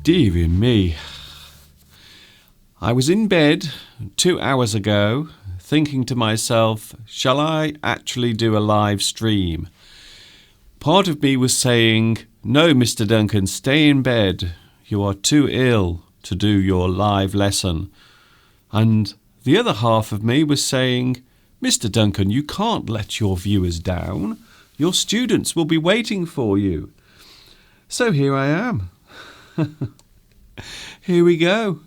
Deary me. I was in bed 2 hours ago thinking to myself, shall I actually do a live stream? Part of me was saying, no, Mr. Duncan, stay in bed. You are too ill to do your live lesson. And the other half of me was saying, Mr. Duncan, you can't let your viewers down. Your students will be waiting for you. So here I am. Here we go.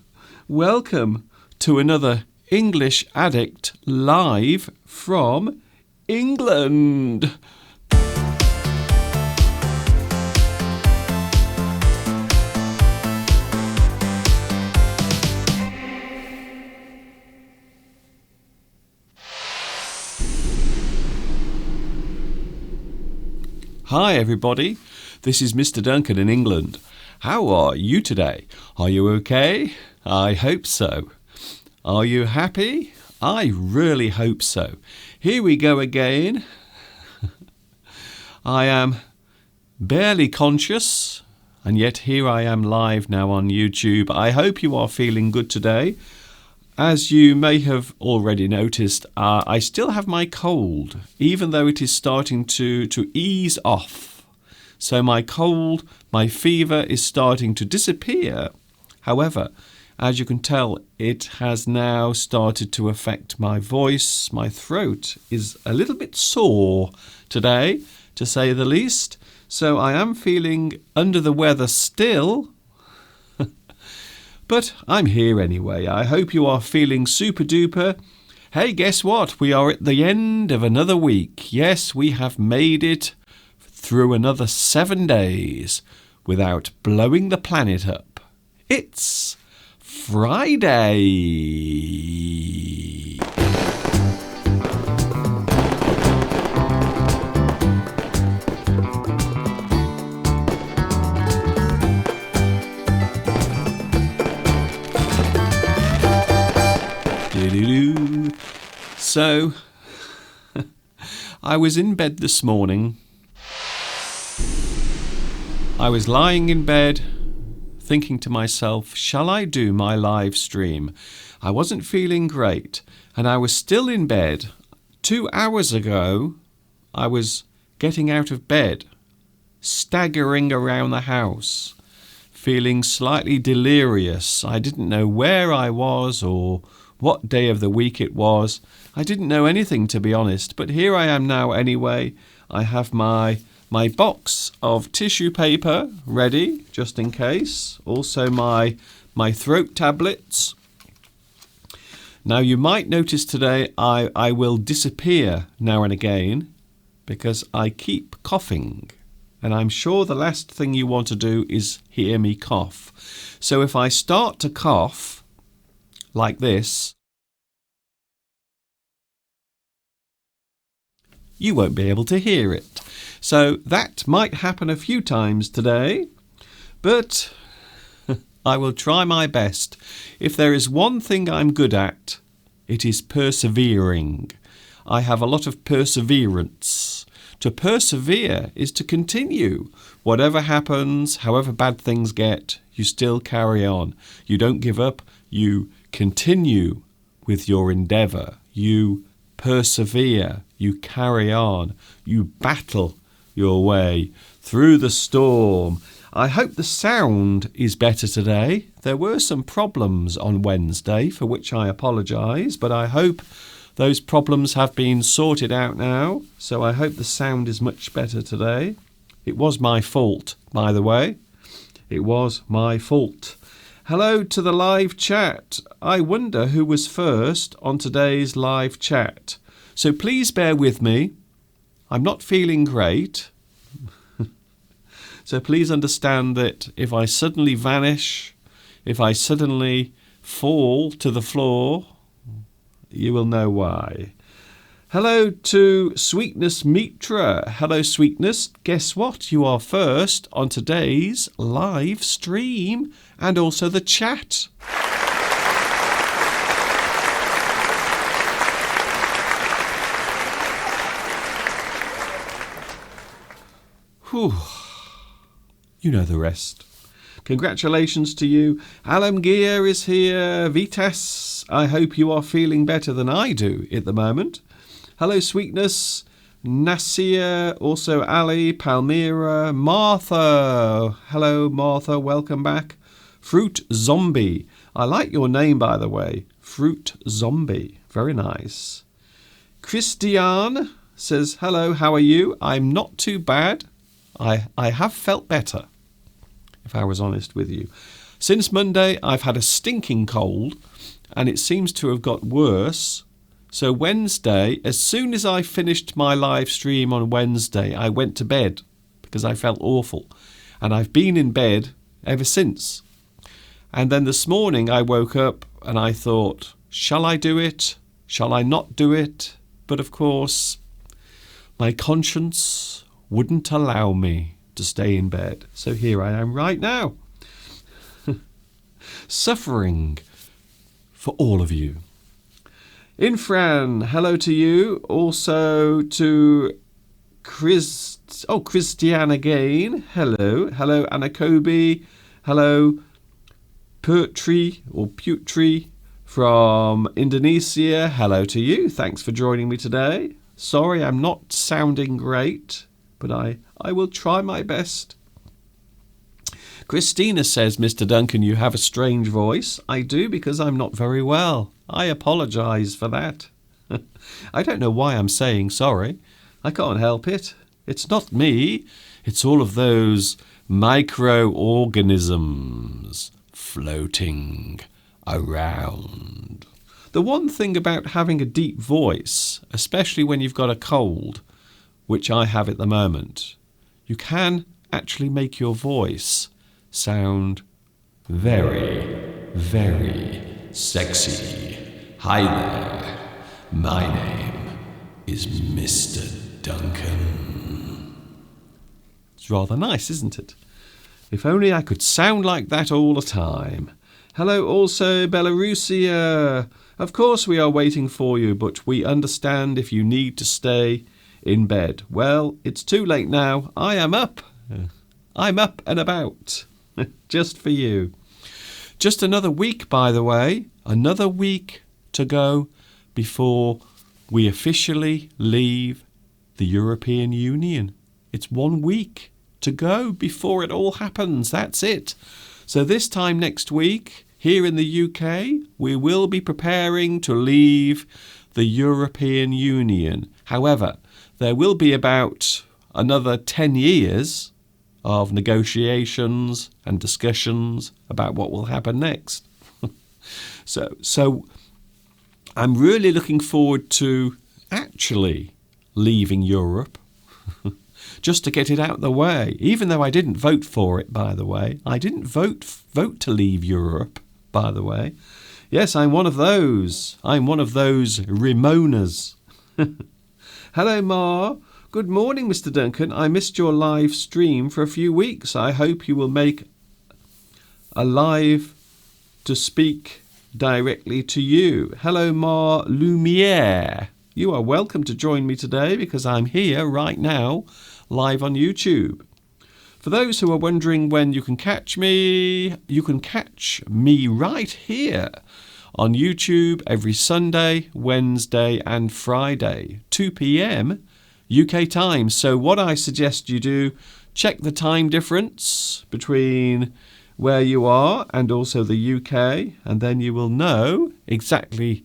Welcome to another English Addict live from England. Hi everybody, this is Mr. Duncan in England. How are you today? Are you okay? I hope so. Are you happy? I really hope so. Here we go again. I am barely conscious, and yet here I am live now on YouTube. I hope you are feeling good today. As you may have already noticed, I still have my cold, even though it is starting to ease off. So my cold, my fever is starting to disappear. However, as you can tell, it has now started to affect my voice. My throat is a little bit sore today, to say the least. So I am feeling under the weather still. But I'm here anyway. I hope you are feeling super duper. Hey, guess what? We are at the end of another week. Yes, we have made it through another 7 days without blowing the planet up. It's Friday. So, I was in bed this morning. I was lying in bed thinking to myself, shall I do my live stream? I wasn't feeling great, and I was still in bed. 2 hours ago, I was getting out of bed, staggering around the house, feeling slightly delirious. I didn't know where I was or what day of the week it was. I didn't know anything, to be honest, but here I am now anyway. I have my box of tissue paper ready, just in case. Also my throat tablets. Now you might notice today I will disappear now and again because I keep coughing. And I'm sure the last thing you want to do is hear me cough. So if I start to cough like this, you won't be able to hear it. So that might happen a few times today, but I will try my best. If there is one thing I'm good at, it is persevering. I have a lot of perseverance. To persevere is to continue. Whatever happens, however bad things get, you still carry on. You don't give up. You continue with your endeavour. You persevere. You carry on. You battle your way through the storm. I hope the sound is better today. There were some problems on Wednesday for which I apologise, but I hope those problems have been sorted out now. So I hope the sound is much better today. It was my fault, by the way. It was my fault. Hello to the live chat. I wonder who was first on today's live chat. So please bear with me. I'm not feeling great. So please understand that if I suddenly vanish, if I suddenly fall to the floor, you will know why. Hello to Sweetness Mitra. Hello, Sweetness. Guess what? You are first on today's live stream and also the chat. Whew. You know the rest. Congratulations to you. Alamgir is here. Vitas, I hope you are feeling better than I do at the moment. Hello, Sweetness. Nasir, also Ali, Palmyra, Martha. Hello, Martha. Welcome back. Fruit Zombie. I like your name, by the way. Fruit Zombie. Very nice. Christian says, hello, how are you? I'm not too bad. I have felt better, if I was honest with you. Since Monday, I've had a stinking cold, and it seems to have got worse. So Wednesday, as soon as I finished my live stream on Wednesday, I went to bed because I felt awful. And I've been in bed ever since. And then this morning I woke up and I thought, shall I do it? Shall I not do it? But of course, my conscience wouldn't allow me to stay in bed. So here I am right now, suffering for all of you. Infran, hello to you. Also to Christian again. Hello. Hello, Anakobi. Hello, Putri from Indonesia. Hello to you. Thanks for joining me today. Sorry, I'm not sounding great, but I will try my best. Christina says, Mr. Duncan, you have a strange voice. I do, because I'm not very well. I apologise for that. I don't know why I'm saying sorry. I can't help it. It's not me. It's all of those microorganisms floating around. The one thing about having a deep voice, especially when you've got a cold, which I have at the moment, you can actually make your voice sound very, very sexy. Hi there. My name is Mr. Duncan. It's rather nice, isn't it? If only I could sound like that all the time. Hello also, Belarusia. Of course we are waiting for you, but we understand if you need to stay in bed. Well, it's too late now. I am up. I'm up and about. Just for you. Just another week, by the way. Another week to go before we officially leave the European Union. It's 1 week to go before it all happens. That's it. So this time next week, here in the UK, we will be preparing to leave the European Union. However, there will be about another 10 years of negotiations and discussions about what will happen next. So I'm really looking forward to actually leaving Europe, just to get it out of the way, even though I didn't vote for it, by the way. I didn't vote to leave Europe, by the way. Yes, I'm one of those. I'm one of those Ramonas. Hello, Ma. Good morning, Mr. Duncan. I missed your live stream for a few weeks. I hope you will make a live to speak directly to you. Hello, Ma Lumiere. You are welcome to join me today because I'm here right now, live on YouTube. For those who are wondering when you can catch me right here on YouTube every Sunday, Wednesday and Friday, 2 p.m. UK time. So what I suggest you do, check the time difference between where you are and also the UK, and then you will know exactly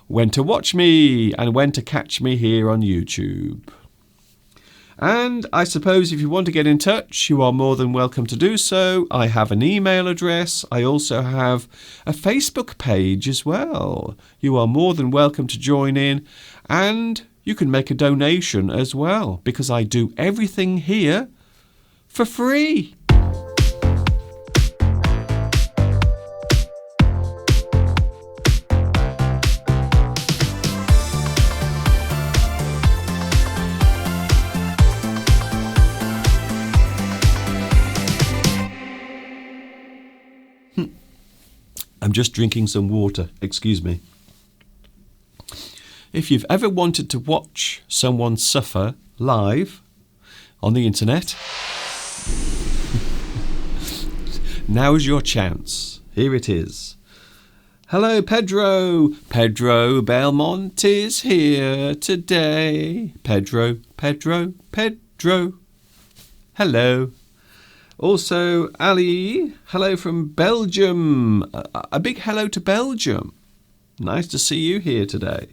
when to watch me and when to catch me here on YouTube. And I suppose if you want to get in touch, you are more than welcome to do so. I have an email address. I also have a Facebook page as well. You are more than welcome to join in, and you can make a donation as well, because I do everything here for free. I'm just drinking some water, excuse me. If you've ever wanted to watch someone suffer live on the internet, now's your chance. Here it is. Hello, Pedro. Pedro Belmont is here today. Pedro. Hello. Also, Ali. Hello from Belgium. A big hello to Belgium. Nice to see you here today.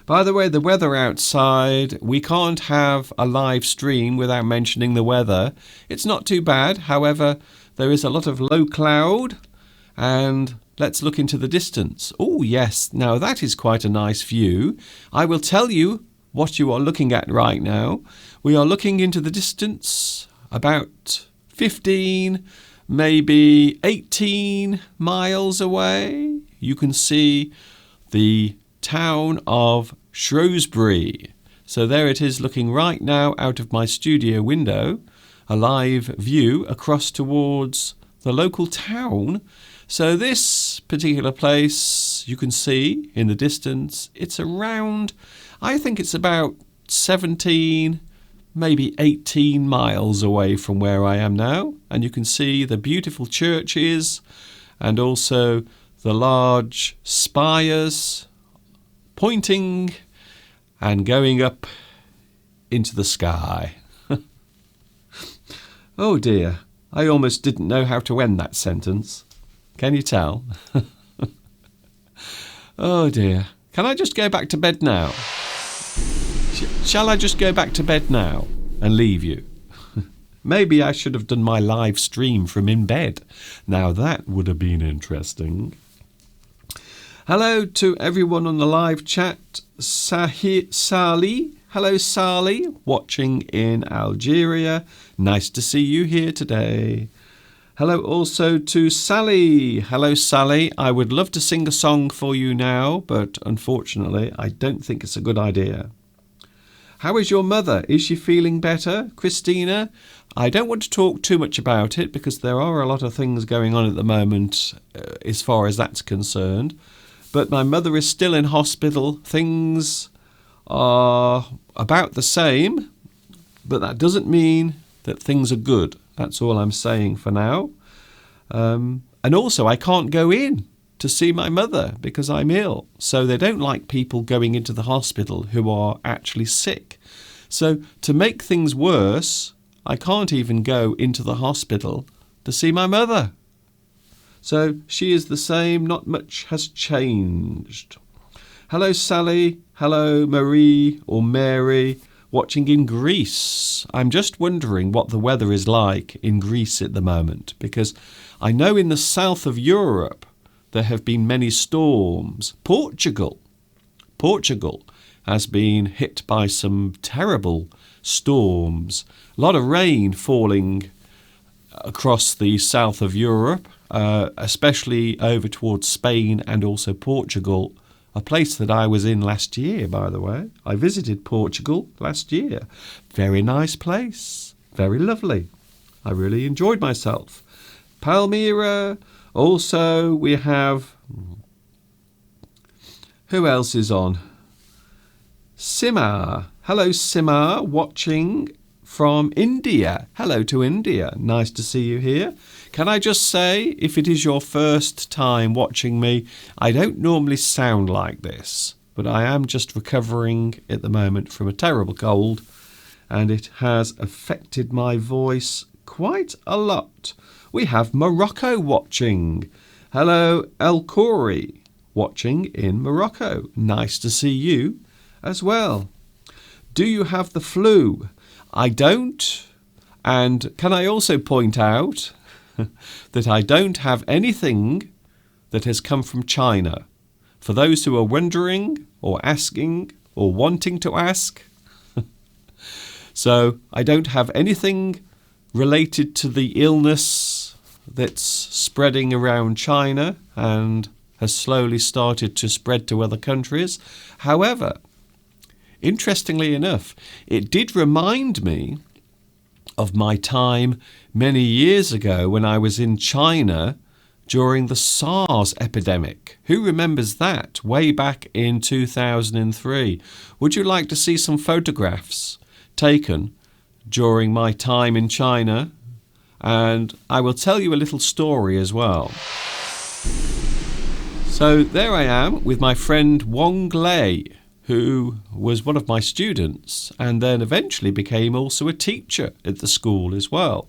By the way, the weather outside, we can't have a live stream without mentioning the weather. It's not too bad. However, there is a lot of low cloud, and let's look into the distance. Oh, yes. Now, that is quite a nice view. I will tell you what you are looking at right now. We are looking into the distance about 15, maybe 18 miles away. You can see the town of Shrewsbury. So there it is looking right now out of my studio window, a live view across towards the local town. So this particular place, you can see in the distance, it's around, I think it's about 17, maybe 18 miles away from where I am now. And you can see the beautiful churches and also the large spires pointing and going up into the sky. Oh dear, I almost didn't know how to end that sentence. Can you tell? Oh dear. Can I just go back to bed now? Shall I just go back to bed now and leave you? Maybe I should have done my live stream from in bed. Now that would have been interesting. Hello to everyone on the live chat. Sally. Hello, Sally, watching in Algeria. Nice to see you here today. Hello also to Sally. Hello, Sally. I would love to sing a song for you now, but unfortunately, I don't think it's a good idea. How is your mother? Is she feeling better, Christina? I don't want to talk too much about it because there are a lot of things going on at the moment as far as that's concerned. But my mother is still in hospital. Things are about the same, but that doesn't mean that things are good. That's all I'm saying for now. And also, I can't go in to see my mother because I'm ill. So they don't like people going into the hospital who are actually sick. So to make things worse, I can't even go into the hospital to see my mother. So she is the same, not much has changed. Hello, Sally. Hello, Marie or Mary, watching in Greece. I'm just wondering what the weather is like in Greece at the moment, because I know in the south of Europe there have been many storms. Portugal has been hit by some terrible storms. A lot of rain falling across the south of Europe. Especially over towards Spain and also Portugal, a place that I was in last year, by the way. I visited Portugal last year. Very nice place. Very lovely. I really enjoyed myself. Palmyra. Also, we have... Who else is on? Simar. Hello, Simar, watching from India. Hello to India. Nice to see you here. Can I just say, if it is your first time watching me, I don't normally sound like this, but I am just recovering at the moment from a terrible cold, and it has affected my voice quite a lot. We have Morocco watching. Hello, El Khoury, watching in Morocco. Nice to see you as well. Do you have the flu? I don't. And can I also point out that I don't have anything that has come from China. For those who are wondering or asking or wanting to ask. So I don't have anything related to the illness that's spreading around China and has slowly started to spread to other countries. However, interestingly enough, it did remind me of my time many years ago when I was in China during the SARS epidemic. Who remembers that? Way back in 2003. Would you like to see some photographs taken during my time in China And I will tell you a little story as well. So there I am with my friend Wong Lei, who was one of my students and then eventually became also a teacher at the school as well.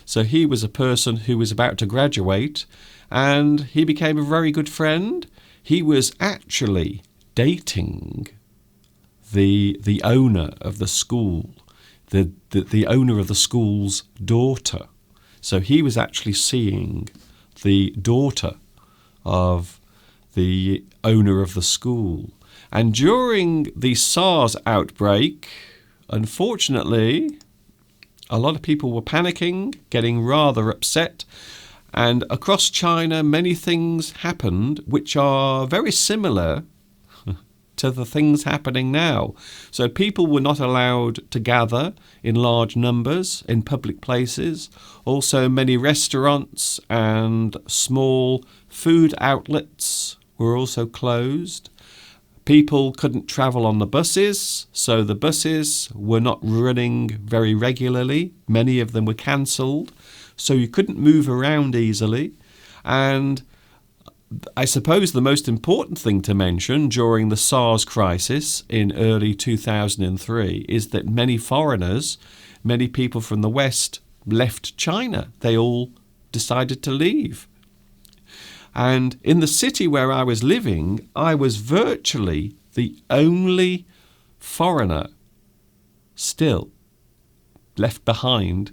So he was a person who was about to graduate, and he became a very good friend. He was actually dating the owner of the school, the owner of the school's daughter. So he was actually seeing the daughter of the owner of the school. And during the SARS outbreak, unfortunately, a lot of people were panicking, getting rather upset. And across China, many things happened which are very similar to the things happening now. So people were not allowed to gather in large numbers in public places. Also, many restaurants and small food outlets were also closed. People couldn't travel on the buses, so the buses were not running very regularly. Many of them were cancelled, so you couldn't move around easily. And I suppose the most important thing to mention during the SARS crisis in early 2003 is that many foreigners, many people from the West, left China. They all decided to leave. And in the city where I was living, I was virtually the only foreigner still left behind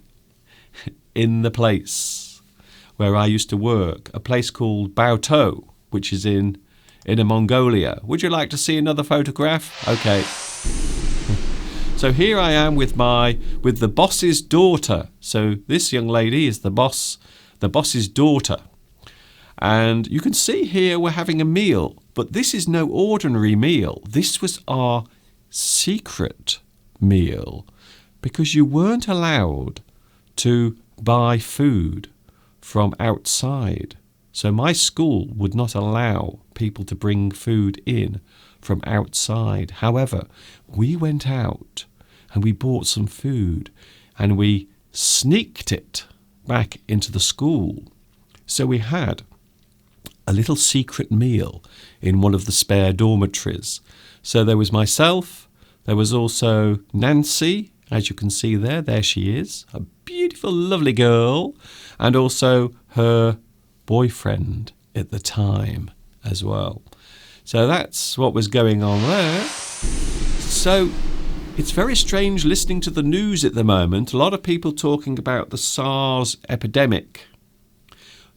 in the place where I used to work, a place called Baotou, which is in Inner Mongolia. Would you like to see another photograph? Okay. So here I am with the boss's daughter. So this young lady is the boss's daughter. And you can see here we're having a meal, but this is no ordinary meal. This was our secret meal because you weren't allowed to buy food from outside. So my school would not allow people to bring food in from outside. However, we went out and we bought some food and we sneaked it back into the school. So we had a little secret meal in one of the spare dormitories. So there was myself, there was also Nancy, as you can see there she is, a beautiful, lovely girl, and also her boyfriend at the time as well. So that's what was going on there. So it's very strange listening to the news at the moment. A lot of people talking about the SARS epidemic.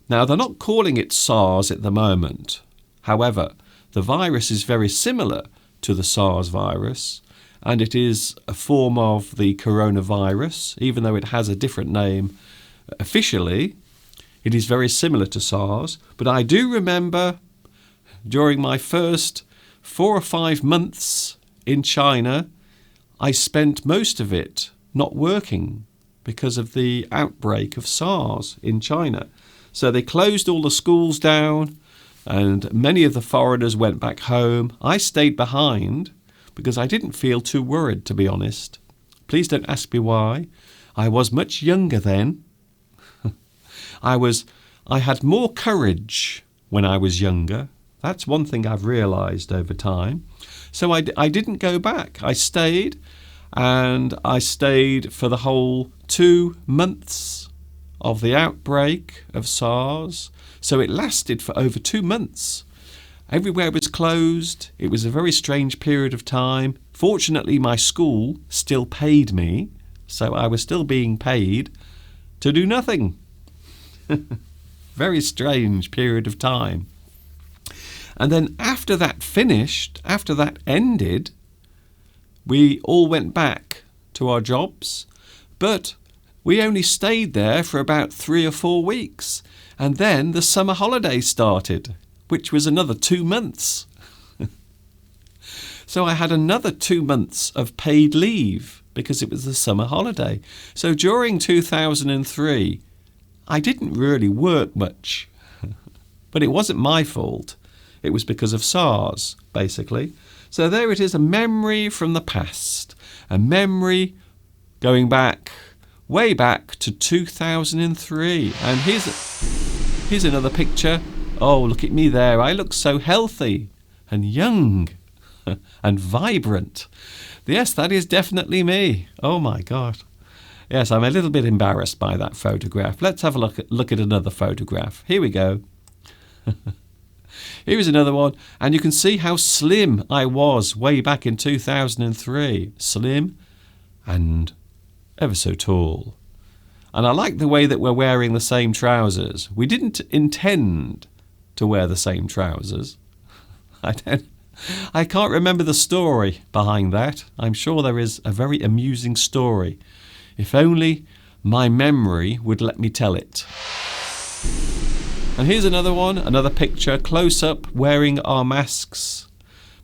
Now, they're not calling it SARS at the moment. However, the virus is very similar to the SARS virus, and it is a form of the coronavirus, even though it has a different name officially. It is very similar to SARS, but I do remember during my first 4 or 5 months in China, I spent most of it not working because of the outbreak of SARS in China. So they closed all the schools down and many of the foreigners went back home. I stayed behind because I didn't feel too worried, to be honest. Please don't ask me why. I was much younger then. I had more courage when I was younger. That's one thing I've realised over time. So I didn't go back. I stayed, and I stayed for the whole 2 months of the outbreak of SARS. So it lasted for over 2 months. Everywhere was closed. It was a very strange period of time. Fortunately, my school still paid me, so I was still being paid to do nothing. Very strange period of time. And then after that finished, after that ended, we all went back to our jobs, but we only stayed there for about 3 or 4 weeks, and then the summer holiday started, which was another 2 months. So I had another 2 months of paid leave because it was the summer holiday. So during 2003, I didn't really work much, but it wasn't my fault. It was because of SARS, basically. So there it is, a memory from the past, a memory going back way back to 2003. And here's another picture. Oh, look at me there. I look so healthy and young and vibrant. Yes, that is definitely me. Oh my God. Yes, I'm a little bit embarrassed by that photograph. Let's have a look at another photograph. Here we go. Here is another one, and you can see how slim I was way back in 2003. Slim and ever so tall. And I like the way that we're wearing the same trousers. We didn't intend to wear the same trousers. I can't remember the story behind that. I'm sure there is a very amusing story. If only my memory would let me tell it. And here's another one, another picture, close up, wearing our masks,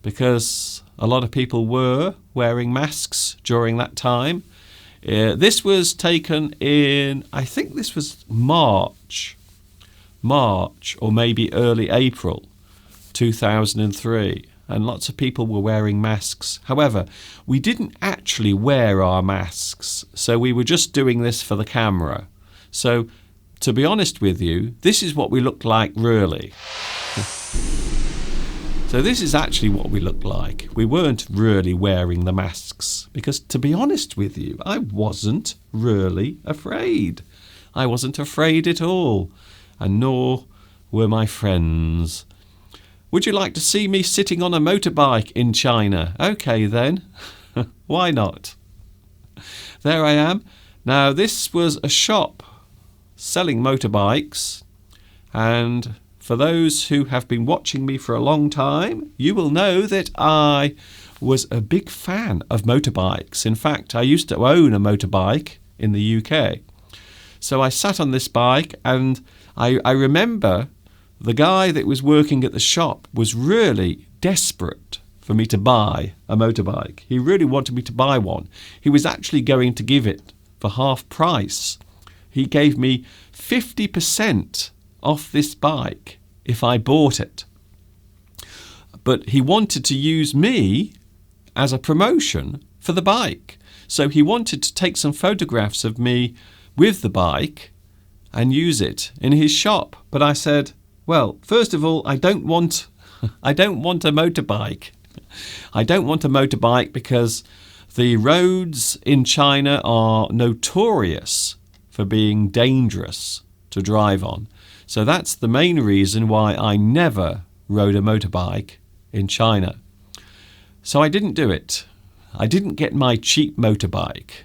because a lot of people were wearing masks during that time. This was taken in, I think this was March or maybe early April 2003. And lots of people were wearing masks. However, we didn't actually wear our masks, so we were just doing this for the camera. So, to be honest with you, this is what we looked like really. So this is actually what we looked like. We weren't really wearing the masks because, to be honest with you, I wasn't really afraid. I wasn't afraid at all, and nor were my friends. Would you like to see me sitting on a motorbike in China? Okay then, why not? There I am. Now this was a shop selling motorbikes, and for those who have been watching me for a long time, you will know that I was a big fan of motorbikes. In fact, I used to own a motorbike in the UK. So I sat on this bike, and I remember the guy that was working at the shop was really desperate for me to buy a motorbike. He really wanted me to buy one. He was actually going to give it for half price. He gave me 50% off this bike if I bought it. But he wanted to use me as a promotion for the bike. So he wanted to take some photographs of me with the bike and use it in his shop. But I said, well, first of all, I don't want a motorbike. I don't want a motorbike because the roads in China are notorious for being dangerous to drive on. So that's the main reason why I never rode a motorbike in China. So I didn't do it. I didn't get my cheap motorbike.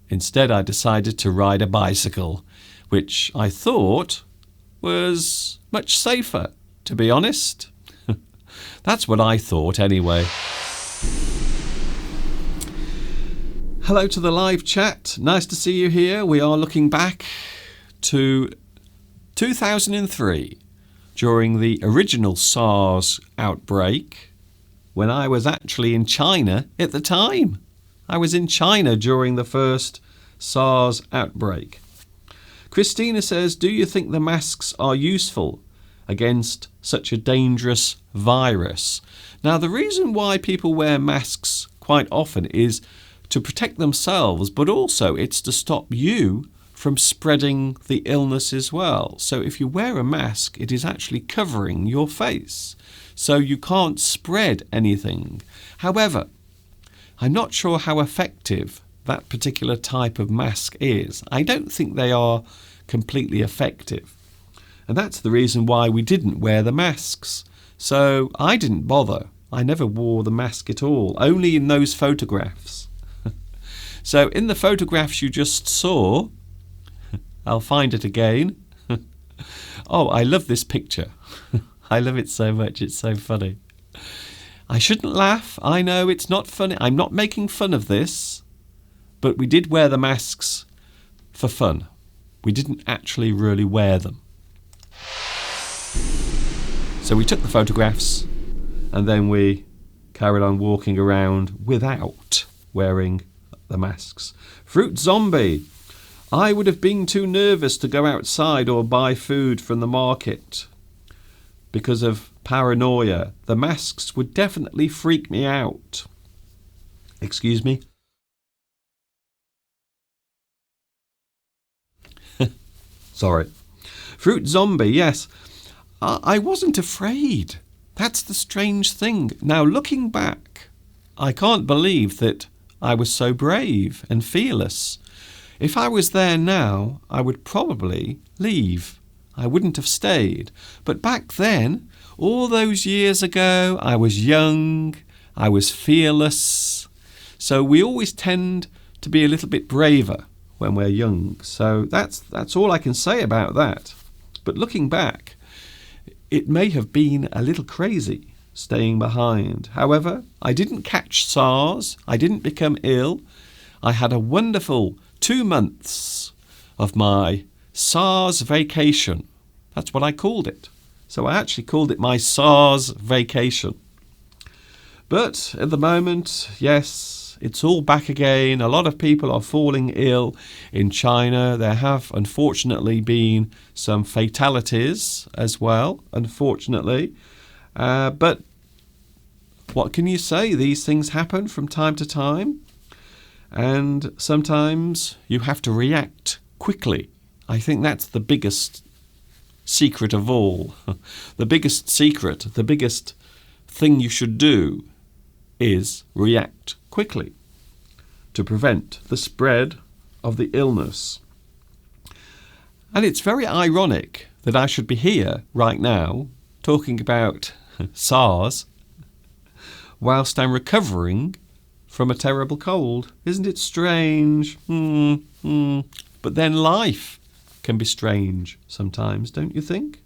Instead, I decided to ride a bicycle, which I thought was much safer, to be honest. That's what I thought anyway. Hello to the live chat. Nice to see you here. We are looking back to 2003, during the original SARS outbreak, when I was actually in China at the time. I was in China during the first SARS outbreak. Christina says, do you think the masks are useful against such a dangerous virus? Now, the reason why people wear masks quite often is to protect themselves, but also it's to stop you from spreading the illness as well. So if you wear a mask, it is actually covering your face, so you can't spread anything. However, I'm not sure how effective that particular type of mask is. I don't think they are completely effective. And that's the reason why we didn't wear the masks. So I didn't bother. I never wore the mask at all, only in those photographs. So in the photographs you just saw, I'll find it again. Oh, I love this picture. I love it so much. It's so funny. I shouldn't laugh. I know it's not funny. I'm not making fun of this. But we did wear the masks for fun. We didn't actually really wear them. So we took the photographs and then we carried on walking around without wearing the masks. Fruit Zombie. I would have been too nervous to go outside or buy food from the market because of paranoia. The masks would definitely freak me out. Excuse me. Sorry. Fruit zombie, yes. I wasn't afraid. That's the strange thing. Now, looking back, I can't believe that I was so brave and fearless. If I was there now, I would probably leave. I wouldn't have stayed. But back then, all those years ago, I was young, I was fearless. So we always tend to be a little bit braver when we're young. So that's all I can say about that. But looking back, it may have been a little crazy staying behind. However, I didn't catch SARS. I didn't become ill. I had a wonderful 2 months of my SARS vacation. That's what I called it. So I actually called it my SARS vacation. But at the moment, yes, it's all back again. A lot of people are falling ill in China. There have, unfortunately, been some fatalities as well, unfortunately. But what can you say? These things happen from time to time. And sometimes you have to react quickly. I think that's the biggest secret of all. The biggest secret, the biggest thing you should do is react quickly to prevent the spread of the illness. And it's very ironic that I should be here right now talking about SARS whilst I'm recovering from a terrible cold. Isn't it strange? But then life can be strange sometimes, don't you think?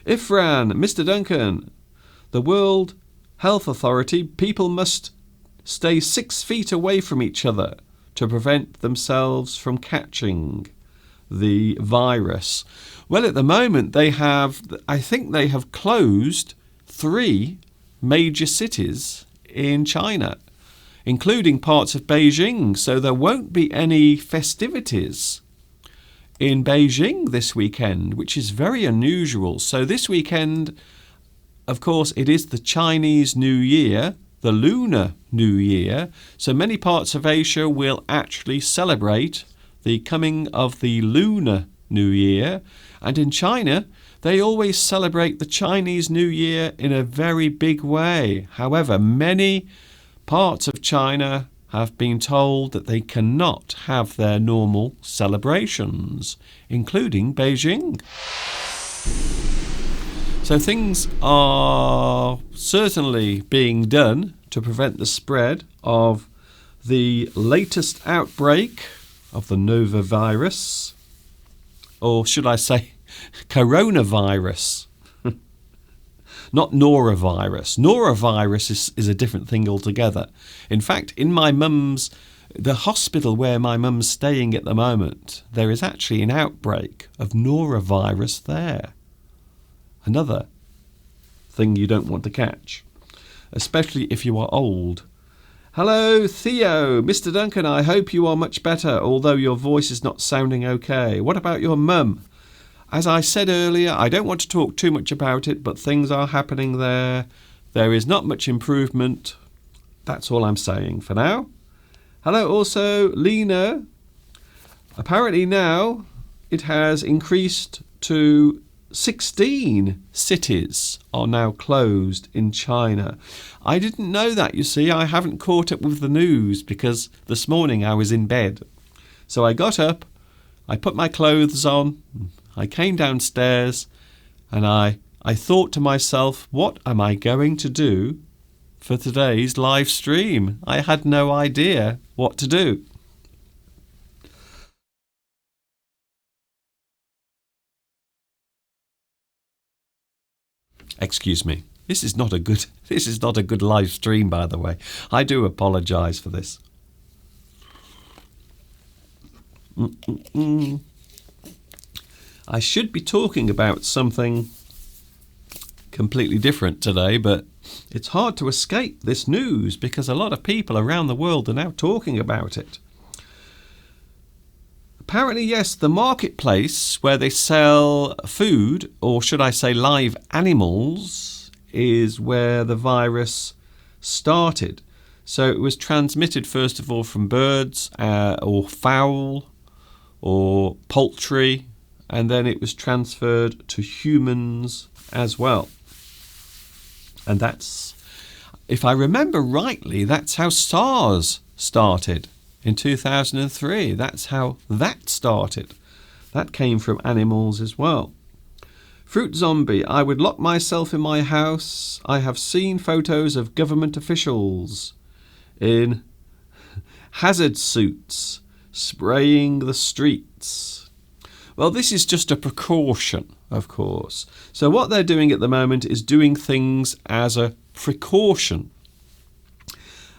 Ifran, Mr. Duncan, the World Health Authority, people must stay 6 feet away from each other to prevent themselves from catching the virus. Well, at the moment I think they have closed 3 major cities in China, including parts of Beijing, so there won't be any festivities in Beijing this weekend, which is very unusual. So this weekend, of course, it is the Chinese New Year, the Lunar New Year, so many parts of Asia will actually celebrate the coming of the Lunar New Year, and in China, they always celebrate the Chinese New Year in a very big way. However, many parts of China have been told that they cannot have their normal celebrations, including Beijing. So things are certainly being done to prevent the spread of the latest outbreak of the novavirus, or should I say coronavirus. Not norovirus. Norovirus is a different thing altogether. In fact, in the hospital where my mum's staying at the moment, there is actually an outbreak of norovirus there. Another thing you don't want to catch, especially if you are old. Hello, Theo. Mr. Duncan, I hope you are much better, although your voice is not sounding okay. What about your mum? As I said earlier, I don't want to talk too much about it, but things are happening there. There is not much improvement. That's all I'm saying for now. Hello also, Lena. Apparently now it has increased to 16 cities are now closed in China. I didn't know that, you see. I haven't caught up with the news because this morning I was in bed. So I got up, I put my clothes on, I came downstairs and I thought to myself, what am I going to do for today's live stream? I had no idea what to do. Excuse me. This is not a good live stream, by the way. I do apologise for this. I should be talking about something completely different today, but it's hard to escape this news because a lot of people around the world are now talking about it. Apparently, yes, the marketplace where they sell food, or should I say live animals, is where the virus started. So it was transmitted first of all from birds or fowl or poultry and then it was transferred to humans as well. And that's, if I remember rightly, that's how SARS started in 2003. That's how that started. That came from animals as well. Fruit Zombie, I would lock myself in my house. I have seen photos of government officials in hazard suits spraying the streets. Well, this is just a precaution, of course. So what they're doing at the moment is doing things as a precaution.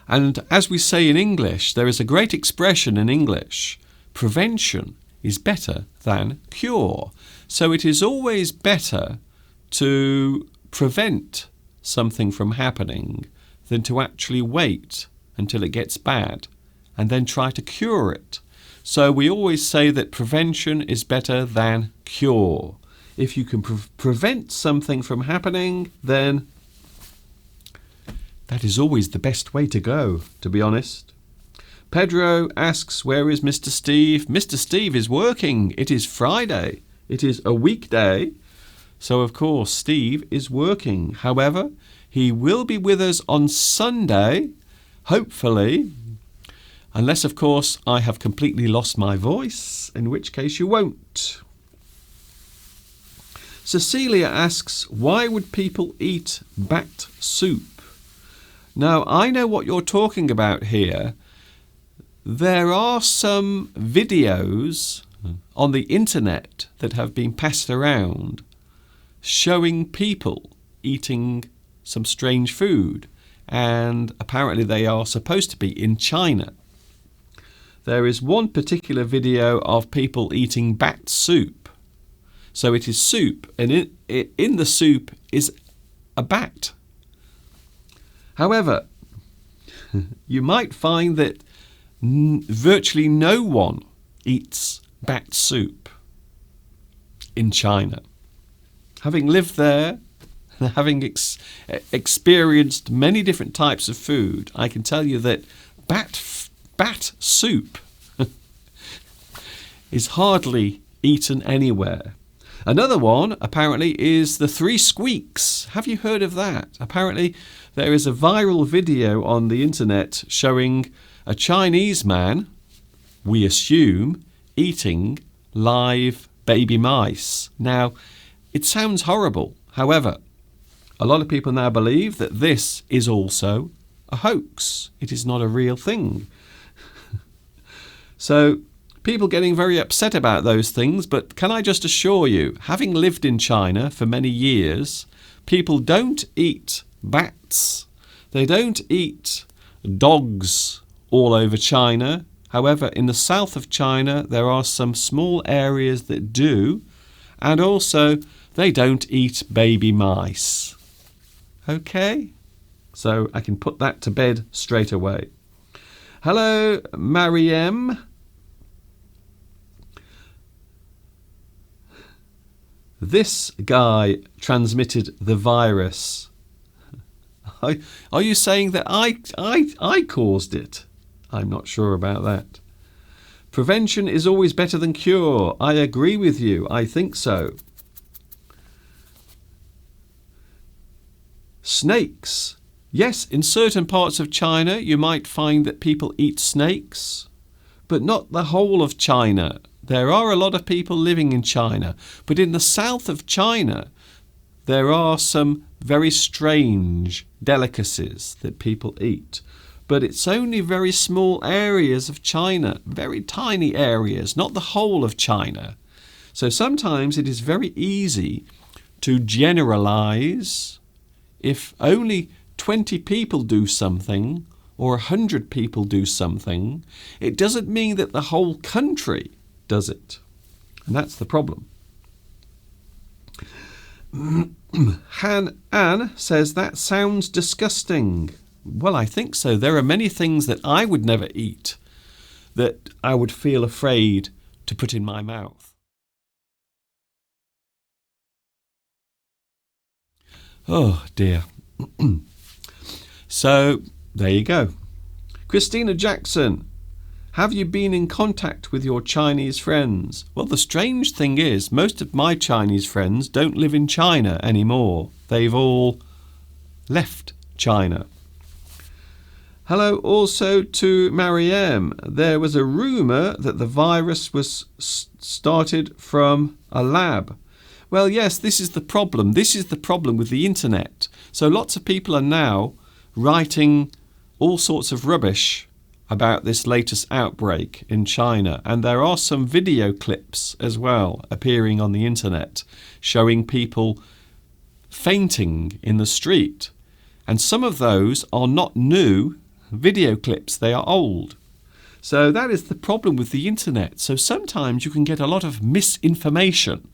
And as we say in English, there is a great expression in English: prevention is better than cure. So it is always better to prevent something from happening than to actually wait until it gets bad and then try to cure it. So we always say that prevention is better than cure. If you can prevent something from happening, then that is always the best way to go, to be honest. Pedro asks, where is Mr. Steve? Mr. Steve is working. It is Friday. It is a weekday. So, of course, Steve is working. However, he will be with us on Sunday, hopefully. Unless, of course, I have completely lost my voice, in which case you won't. Cecilia asks, why would people eat bat soup? Now, I know what you're talking about here. There are some videos on the internet that have been passed around showing people eating some strange food, and apparently they are supposed to be in China. There is one particular video of people eating bat soup. So it is soup, and in the soup is a bat. However, you might find that virtually no one eats bat soup in China. Having lived there, having experienced many different types of food, I can tell you that bat soup is hardly eaten anywhere. Another one, apparently, is the Three Squeaks. Have you heard of that? Apparently, there is a viral video on the internet showing a Chinese man, we assume, eating live baby mice. Now, it sounds horrible. However, a lot of people now believe that this is also a hoax. It is not a real thing. So, people getting very upset about those things, but can I just assure you, having lived in China for many years, people don't eat bats. They don't eat dogs all over China. However, in the south of China, there are some small areas that do, and also they don't eat baby mice. Okay? So I can put that to bed straight away. Hello, Mariam. This guy transmitted the virus. Are you saying that I caused it? I'm not sure about that. Prevention is always better than cure. I agree with you. I think so. Snakes. Yes, in certain parts of China you might find that people eat snakes, but not the whole of China. There are a lot of people living in China, but in the south of China there are some very strange delicacies that people eat. But it's only very small areas of China, very tiny areas, not the whole of China. So sometimes it is very easy to generalize. If only 20 people do something or 100 people do something, it doesn't mean that the whole country does it. And that's the problem. Han Ann says, that sounds disgusting. Well, I think so. There are many things that I would never eat that I would feel afraid to put in my mouth. Oh, dear. So, there you go. Christina Jackson. Have you been in contact with your Chinese friends? Well, the strange thing is, most of my Chinese friends don't live in China anymore. They've all left China. Hello also to Mariam. There was a rumour that the virus was started from a lab. Well, yes, this is the problem. This is the problem with the internet. So lots of people are now writing all sorts of rubbish about this latest outbreak in China. And there are some video clips as well appearing on the internet showing people fainting in the street. And some of those are not new video clips, they are old. So that is the problem with the internet. So sometimes you can get a lot of misinformation,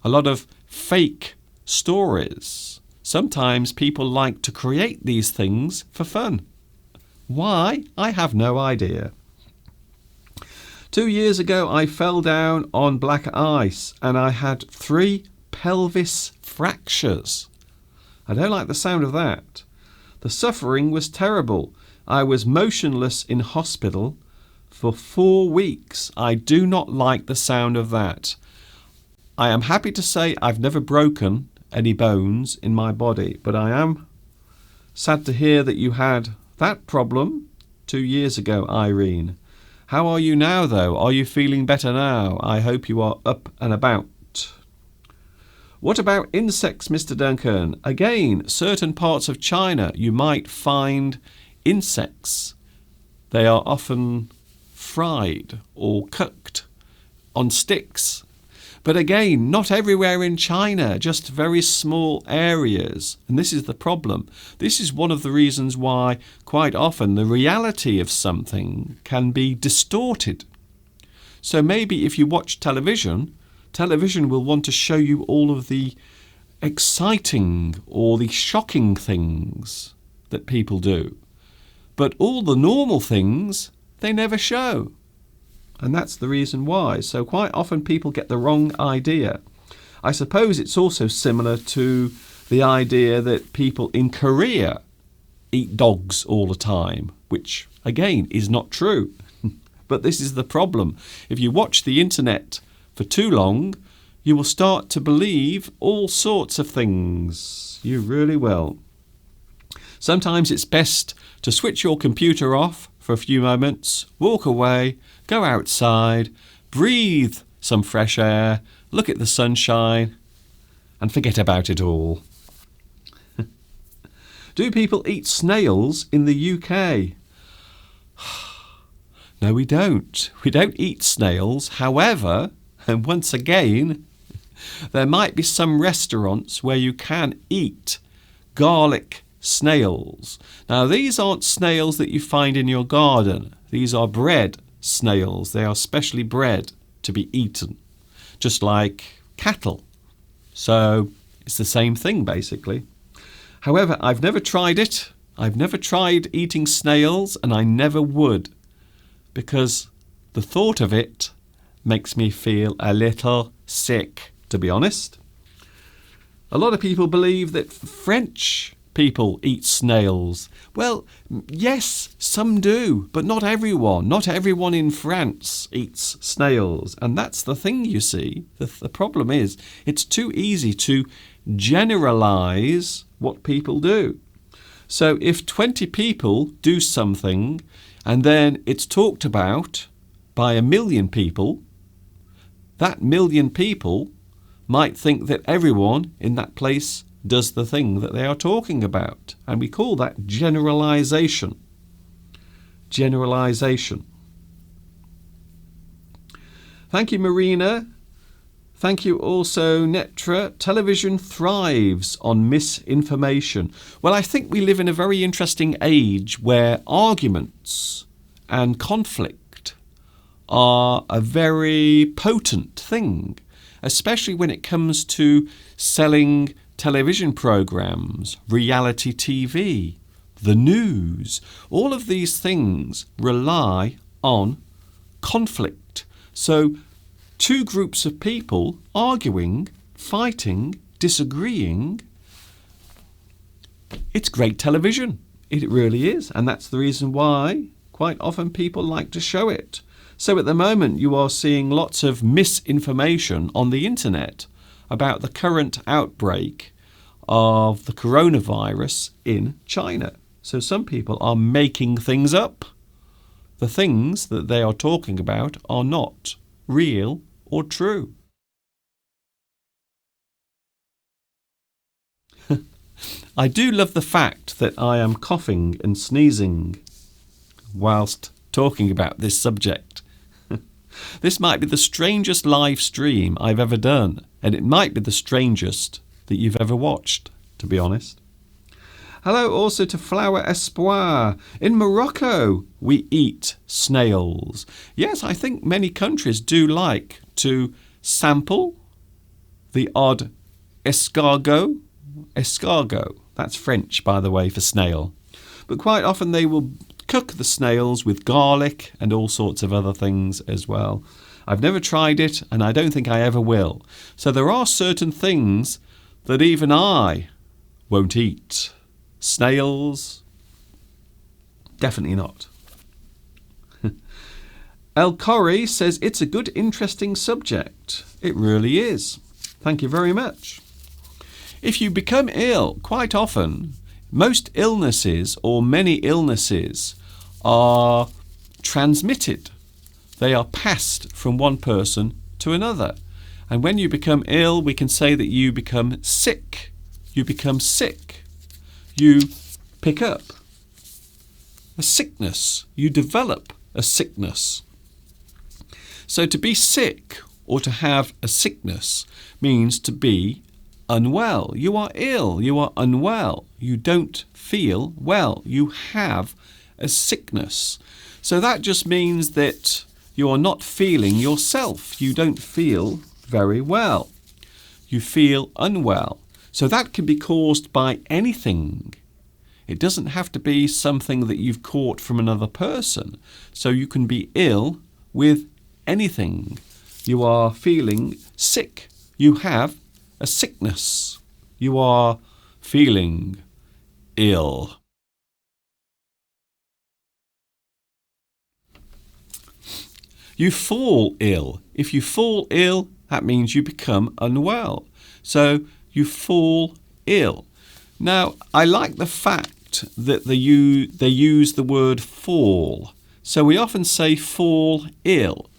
a lot of fake stories. Sometimes people like to create these things for fun. Why? I have no idea. 2 years ago I fell down on black ice and I had 3 pelvis fractures. I don't like the sound of that. The suffering was terrible. I was motionless in hospital for 4 weeks. I do not like the sound of that. I am happy to say I've never broken any bones in my body, but I am sad to hear that you had that problem 2 years ago, Irene. How are you now, though? Are you feeling better now? I hope you are up and about. What about insects, Mr. Duncan? Again, certain parts of China you might find insects. They are often fried or cooked on sticks. But again, not everywhere in China, just very small areas. And this is the problem. This is one of the reasons why quite often the reality of something can be distorted. So maybe if you watch television, television will want to show you all of the exciting or the shocking things that people do. But all the normal things, they never show. And that's the reason why. So quite often people get the wrong idea. I suppose it's also similar to the idea that people in Korea eat dogs all the time, which again is not true. But this is the problem. If you watch the internet for too long, you will start to believe all sorts of things. You really will. Sometimes it's best to switch your computer off for a few moments, walk away, go outside, breathe some fresh air, look at the sunshine, and forget about it all. Do people eat snails in the UK? No, we don't. We don't eat snails. However, and once again, there might be some restaurants where you can eat garlic snails. Now, these aren't snails that you find in your garden. These are bred snails. They are specially bred to be eaten, just like cattle. So it's the same thing, basically. However, I've never tried it. I've never tried eating snails, and I never would, because the thought of it makes me feel a little sick, to be honest. A lot of people believe that French people eat snails. Well, yes, some do, but not everyone. Not everyone in France eats snails. And that's the thing, you see. The problem is it's too easy to generalize what people do. So if 20 people do something and then it's talked about by 1 million people, that 1 million people might think that everyone in that place does the thing that they are talking about. And we call that generalization. Generalization. Thank you, Marina. Thank you also, Netra. Television thrives on misinformation. Well, I think we live in a very interesting age where arguments and conflict are a very potent thing, especially when it comes to selling television programs, reality TV, the news. All of these things rely on conflict. So 2 groups of people arguing, fighting, disagreeing, it's great television. It really is. And that's the reason why Quite often people like to show it. So at the moment you are seeing lots of misinformation on the internet about the current outbreak of the coronavirus in China. So some people are making things up. The things that they are talking about are not real or true. I do love the fact that I am coughing and sneezing whilst talking about this subject. This might be the strangest live stream I've ever done, and it might be the strangest that you've ever watched, to be honest. Hello also to Flower Espoir. In Morocco, we eat snails. Yes, I think many countries do like to sample the odd escargot. Escargot, that's French, by the way, for snail. But quite often they will cook the snails with garlic and all sorts of other things as well. I've never tried it, and I don't think I ever will. So there are certain things that even I won't eat. Snails, definitely not. El Corey says it's a good, interesting subject. It really is. Thank you very much. If you become ill, quite often, most illnesses or many illnesses are transmitted. They are passed from one person to another. And when you become ill, we can say that you become sick. You become sick. You pick up a sickness. You develop a sickness. So to be sick or to have a sickness means to be unwell. You are ill. You are unwell. You don't feel well. You have a sickness. So that just means that you are not feeling yourself. You don't feel very well. You feel unwell. So that can be caused by anything. It doesn't have to be something that you've caught from another person. So you can be ill with anything. You are feeling sick. You have a sickness. You are feeling ill. You fall ill. If you fall ill, that means you become unwell. So you fall ill. Now, I like the fact that they use the word fall. So we often say fall ill,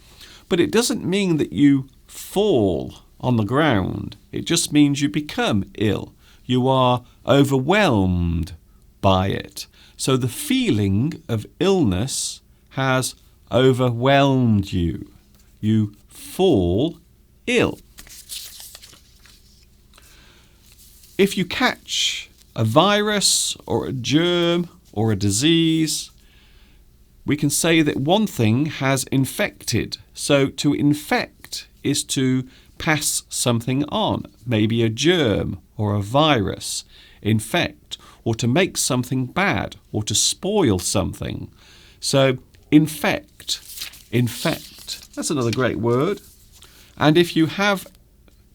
but it doesn't mean that you fall on the ground. It just means you become ill. You are overwhelmed by it. So the feeling of illness has overwhelmed you. You fall ill. If you catch a virus or a germ or a disease, we can say that one thing has infected. So to infect is to pass something on, maybe a germ or a virus, infect, or to make something bad or to spoil something. So infect, that's another great word. And if you have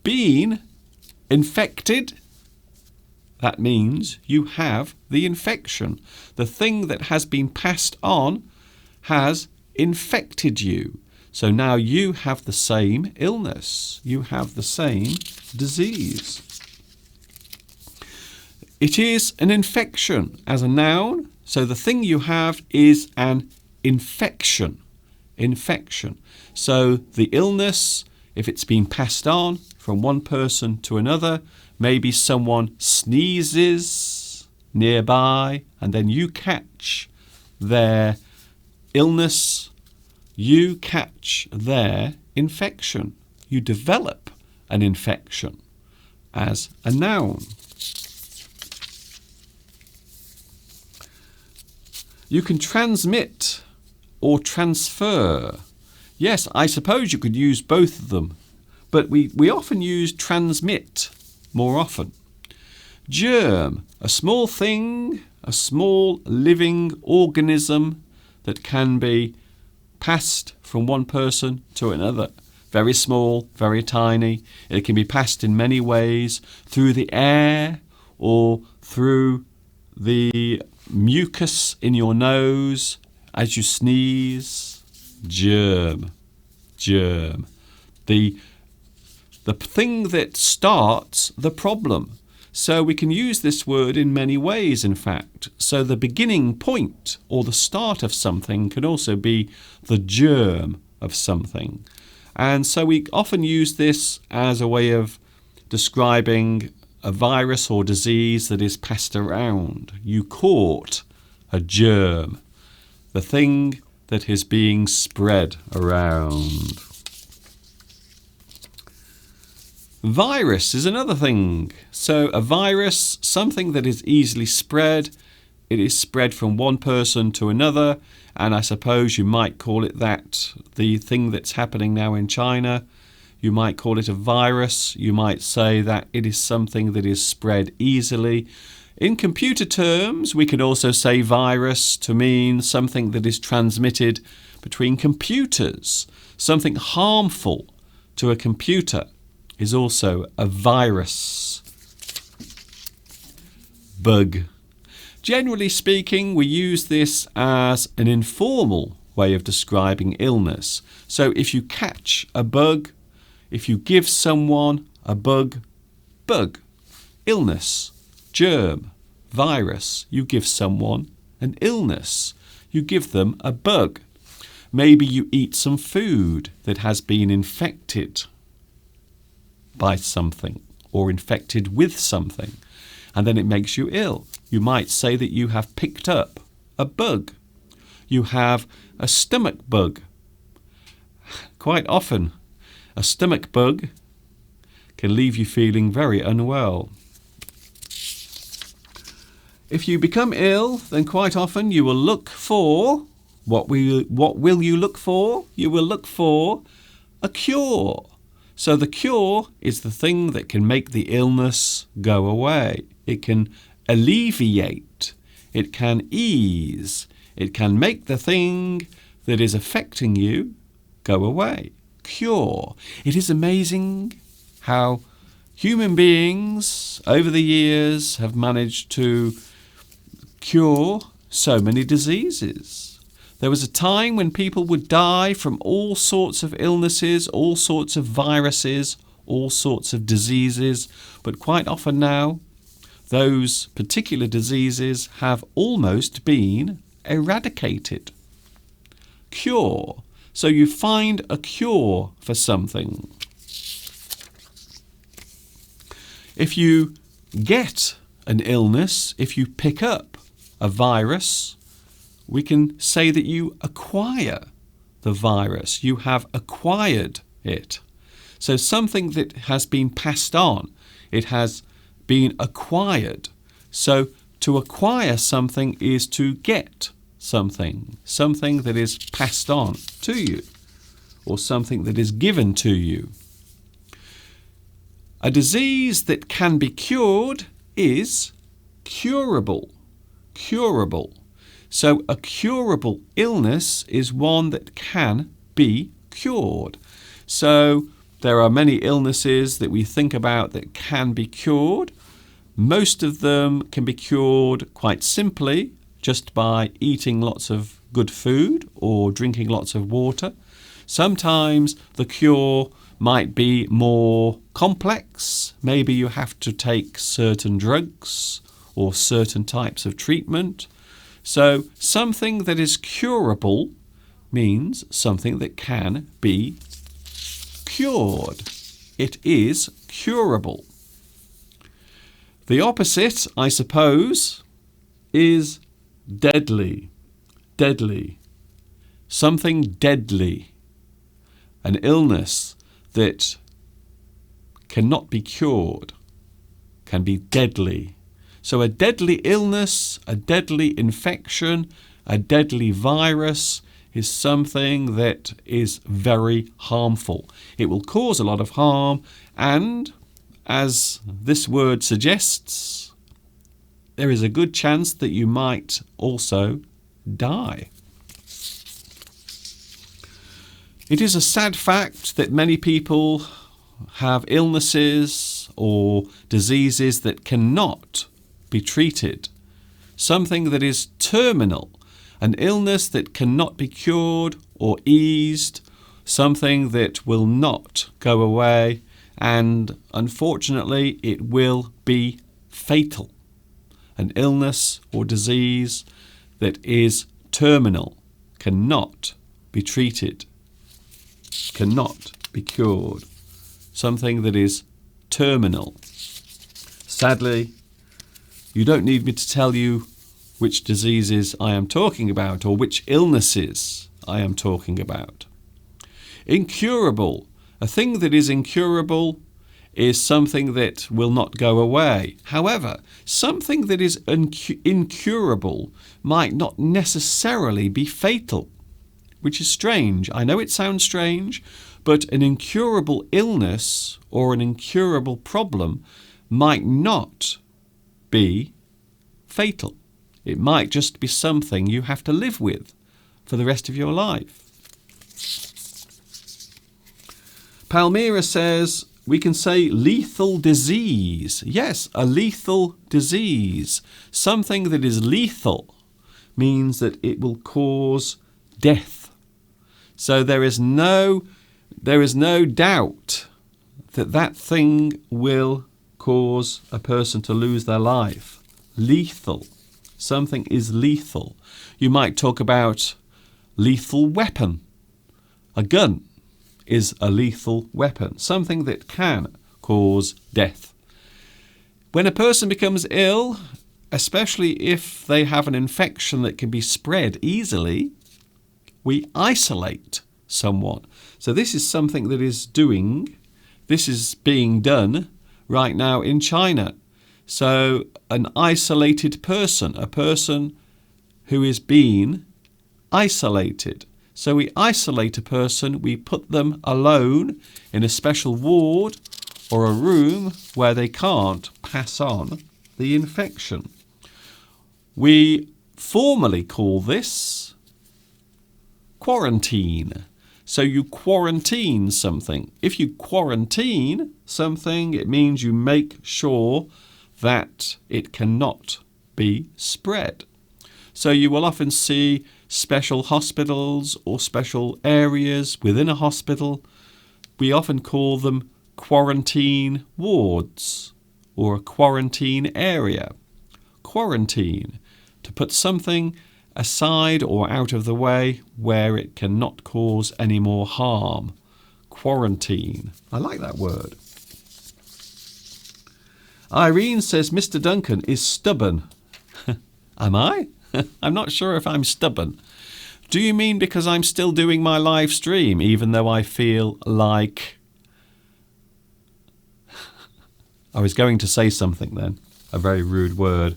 been infected, that means you have the infection. The thing that has been passed on has infected you. So now you have the same illness. You have the same disease. It is an infection as a noun. So the thing you have is an infection. Infection. So the illness, if it's been passed on from one person to another, maybe someone sneezes nearby and then you catch their illness, you catch their infection. You develop an infection as a noun. You can transmit or transfer. Yes, I suppose you could use both of them, but we often use transmit more often. Germ, a small thing, a small living organism that can be passed from one person to another. Very small, very tiny. It can be passed in many ways, through the air or through the mucus in your nose as you sneeze, germ, germ. The thing that starts the problem. So we can use this word in many ways, in fact. So the beginning point or the start of something can also be the germ of something. And so we often use this as a way of describing a virus or disease that is passed around. You caught a germ, the thing that is being spread around. Virus is another thing. So a virus, something that is easily spread. It is spread from one person to another, and I suppose you might call it that. The thing that's happening now in China, you might call it a virus. You might say that it is something that is spread easily. In computer terms, we can also say virus to mean something that is transmitted between computers. Something harmful to a computer is also a virus. Bug. Generally speaking, we use this as an informal way of describing illness. So if you catch a bug, if you give someone a bug, bug, illness, germ, virus, you give someone an illness. You give them a bug. Maybe you eat some food that has been infected by something or infected with something, and then it makes you ill. You might say that you have picked up a bug. You have a stomach bug. Quite often, a stomach bug can leave you feeling very unwell. If you become ill, then quite often you will look for, what will you look for? You will look for a cure. So the cure is the thing that can make the illness go away. It can alleviate. It can ease. It can make the thing that is affecting you go away. Cure. It is amazing how human beings over the years have managed to cure so many diseases. There was a time when people would die from all sorts of illnesses, all sorts of viruses, all sorts of diseases, but quite often now, those particular diseases have almost been eradicated. Cure. So you find a cure for something. If you get an illness, if you pick up a virus, we can say that you acquire the virus. You have acquired it. So something that has been passed on, it has been acquired. So to acquire something is to get something that is passed on to you, or something that is given to you. A disease that can be cured is curable. Curable. So a curable illness is one that can be cured. So there are many illnesses that we think about that can be cured. Most of them can be cured quite simply, just by eating lots of good food or drinking lots of water. Sometimes the cure might be more complex. Maybe you have to take certain drugs or certain types of treatment. So something that is curable means something that can be cured. It is curable. The opposite, I suppose, is deadly. Deadly. Something deadly. An illness that cannot be cured, can be deadly. So a deadly illness, a deadly infection, a deadly virus is something that is very harmful. It will cause a lot of harm, and as this word suggests, there is a good chance that you might also die. It is a sad fact that many people have illnesses or diseases that cannot be treated. Something that is terminal. An illness that cannot be cured or eased, something that will not go away, and unfortunately it will be fatal. An illness or disease that is terminal, cannot be treated, cannot be cured. Something that is terminal. Sadly, you don't need me to tell you which diseases I am talking about or which illnesses I am talking about. Incurable. A thing that is incurable is something that will not go away. However, something that is incurable might not necessarily be fatal, which is strange. I know it sounds strange, but an incurable illness or an incurable problem might not be fatal. It might just be something you have to live with for the rest of your life. Palmyra says, we can say lethal disease. Yes, a lethal disease. Something that is lethal means that it will cause death. So there is no doubt that that thing will cause a person to lose their life. Lethal. Something is lethal. You might talk about lethal weapon. A gun is a lethal weapon. Something that can cause death. When a person becomes ill, especially if they have an infection that can be spread easily, we isolate someone. So this is something that is being done right now in China. So an isolated person, a person who is being isolated. So we isolate a person, we put them alone in a special ward or a room where they can't pass on the infection. We formally call this quarantine. So you quarantine something. If you quarantine something, it means you make sure that it cannot be spread. So you will often see special hospitals or special areas within a hospital. We often call them quarantine wards or a quarantine area. Quarantine, to put something aside or out of the way where it cannot cause any more harm. Quarantine. I like that word. Irene says Mr. Duncan is stubborn. Am I? I'm not sure if I'm stubborn. Do you mean because I'm still doing my live stream even though I feel like... I was going to say something then. A very rude word.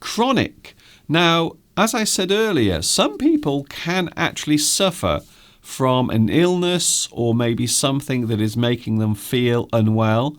Chronic. Now, as I said earlier, some people can actually suffer from an illness or maybe something that is making them feel unwell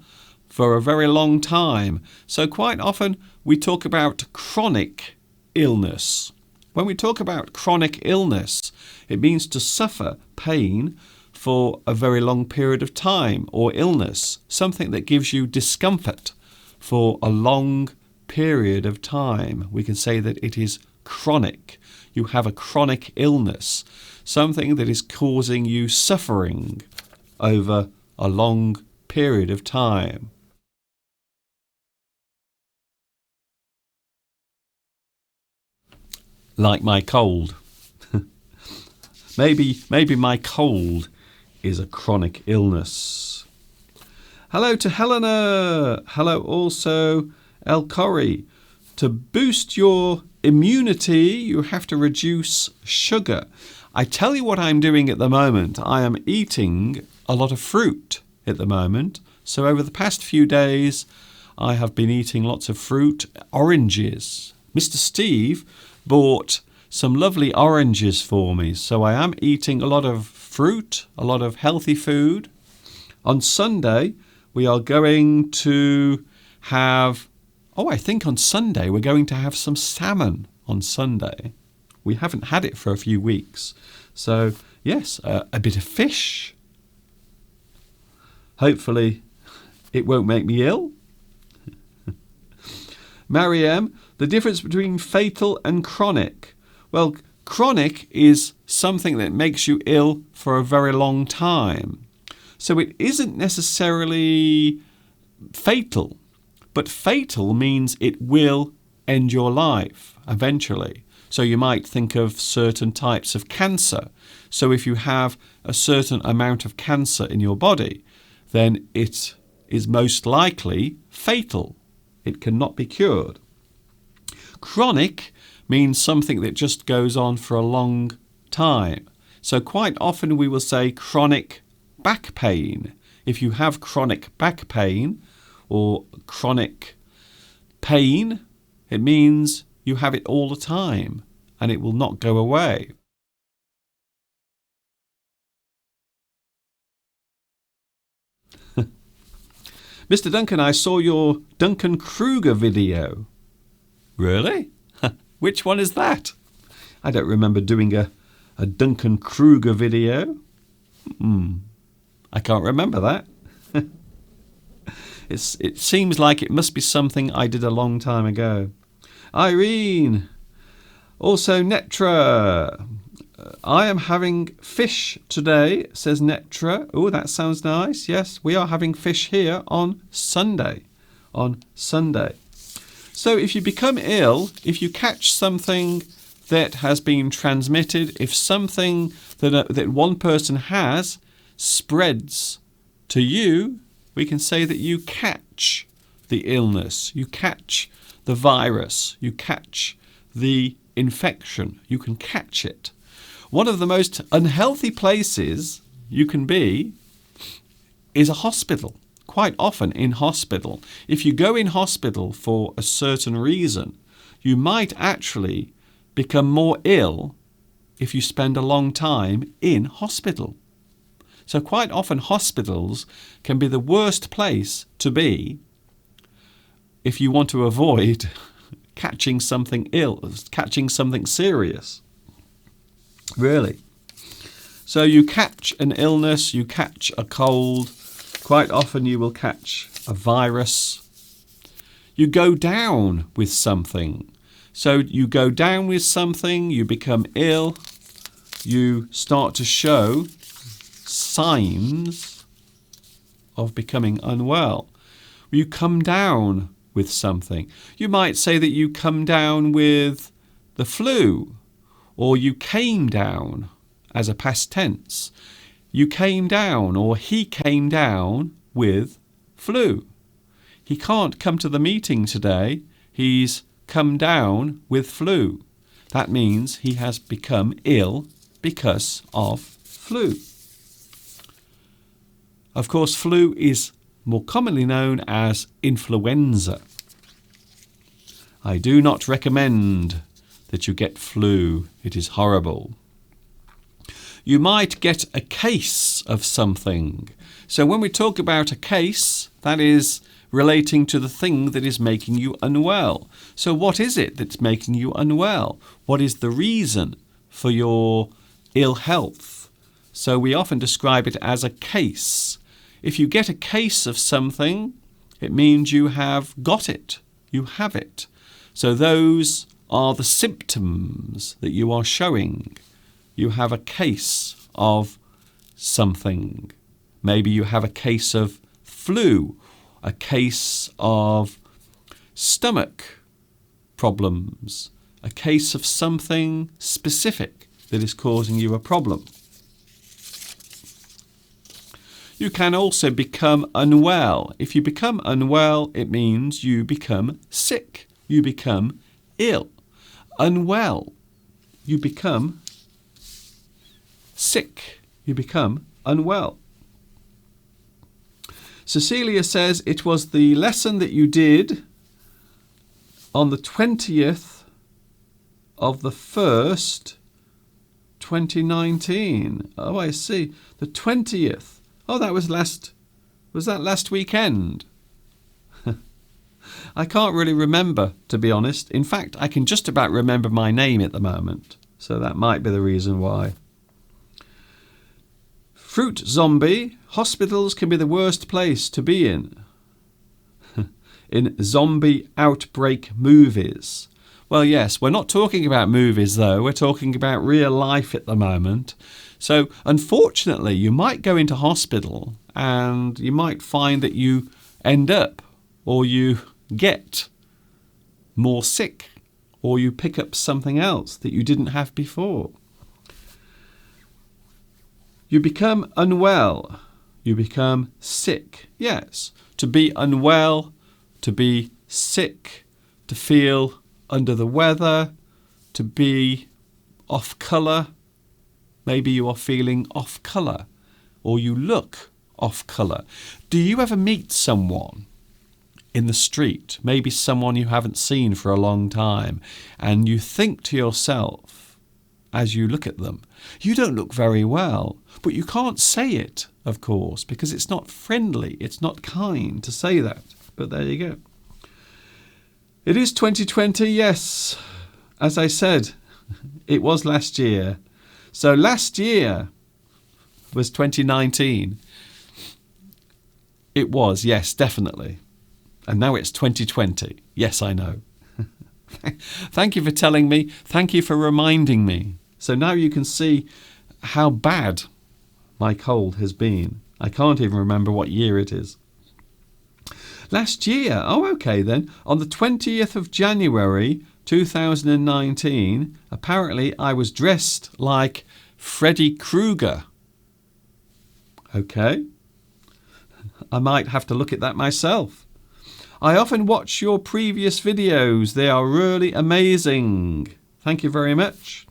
for a very long time. So quite often we talk about chronic illness. When we talk about chronic illness, it means to suffer pain for a very long period of time, or illness, something that gives you discomfort for a long period of time. We can say that it is chronic. You have a chronic illness, something that is causing you suffering over a long period of time. Like my cold. maybe my cold is a chronic illness. Hello to Helena. Hello also El Corey. To boost your immunity, you have to reduce sugar. I tell you what I'm doing at the moment. I am eating a lot of fruit at the moment. So over the past few days, I have been eating lots of fruit, oranges. Mr. Steve bought some lovely oranges for me. So I am eating a lot of fruit, a lot of healthy food. On Sunday, we are going to have... I think on Sunday we're going to have some salmon on Sunday. We haven't had it for a few weeks. So, yes, a bit of fish. Hopefully it won't make me ill. Mariam, the difference between fatal and chronic. Well, chronic is something that makes you ill for a very long time. So it isn't necessarily fatal, but fatal means it will end your life eventually. So you might think of certain types of cancer. So if you have a certain amount of cancer in your body, then it is most likely fatal. It cannot be cured. Chronic means something that just goes on for a long time. So quite often we will say chronic back pain. If you have chronic back pain or chronic pain, it means you have it all the time and it will not go away. Mr. Duncan, I saw your Duncan Kruger video. Really? Which one is that? I don't remember doing a Duncan Kruger video. I can't remember that. It seems like it must be something I did a long time ago. Irene. Also Netra. I am having fish today, says Netra. Oh, that sounds nice. Yes, we are having fish here on Sunday. So if you become ill, if you catch something that has been transmitted, if something that one person has spreads to you, we can say that you catch the illness, you catch the virus, you catch the infection, you can catch it. One of the most unhealthy places you can be is a hospital. Quite often in hospital. If you go in hospital for a certain reason, you might actually become more ill if you spend a long time in hospital. So quite often hospitals can be the worst place to be if you want to avoid catching something ill, catching something serious. Really. So you catch an illness, you catch a cold, quite often you will catch a virus. You go down with something. So you go down with something, you become ill, you start to show signs of becoming unwell. You come down with something. You might say that you come down with the flu, or you came down as a past tense. You came down, or he came down with flu. He can't come to the meeting today. He's come down with flu. That means he has become ill because of flu. Of course, flu is more commonly known as influenza. I do not recommend that you get flu. It is horrible. You might get a case of something. So when we talk about a case, that is relating to the thing that is making you unwell. So what is it that's making you unwell? What is the reason for your ill health? So we often describe it as a case. If you get a case of something, it means you have got it. You have it. So those are the symptoms that you are showing. You have a case of something. Maybe you have a case of flu, a case of stomach problems, a case of something specific that is causing you a problem. You can also become unwell. If you become unwell, it means you become sick. You become ill. Unwell. You become sick. You become unwell. Cecilia says it was the lesson that you did on the 20th of the 1st, 2019. Oh, I see. The 20th. Oh, was that last weekend? I can't really remember, to be honest. In fact, I can just about remember my name at the moment. So that might be the reason why. Fruit zombie. Hospitals can be the worst place to be in. In zombie outbreak movies. Well, yes, we're not talking about movies though. We're talking about real life at the moment. So, unfortunately, you might go into hospital and you might find that you end up or you get more sick or you pick up something else that you didn't have before. You become unwell. You become sick. Yes, to be unwell, to be sick, to feel under the weather, to be off colour. Maybe you are feeling off colour or you look off colour. Do you ever meet someone in the street, maybe someone you haven't seen for a long time, and you think to yourself as you look at them, you don't look very well, but you can't say it, of course, because it's not friendly, it's not kind to say that. But there you go. It is 2020, yes. As I said, it was last year. So last year was 2019. It was, yes, definitely. And now it's 2020. Yes, I know. Thank you for telling me. Thank you for reminding me. So now you can see how bad my cold has been. I can't even remember what year it is. Last year, oh okay then, on the 20th of January 2019, apparently I was dressed like Freddy Krueger. Okay, I might have to look at that myself. I often watch your previous videos. They are really amazing. Thank you very much.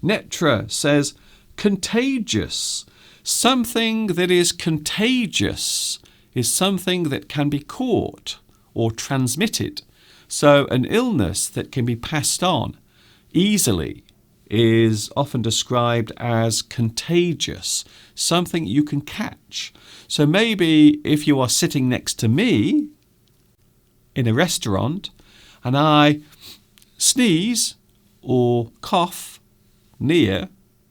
Netra says, contagious. Something that is contagious is something that can be caught or transmitted. So an illness that can be passed on easily is often described as contagious, something you can catch. So maybe if you are sitting next to me in a restaurant and I sneeze or cough near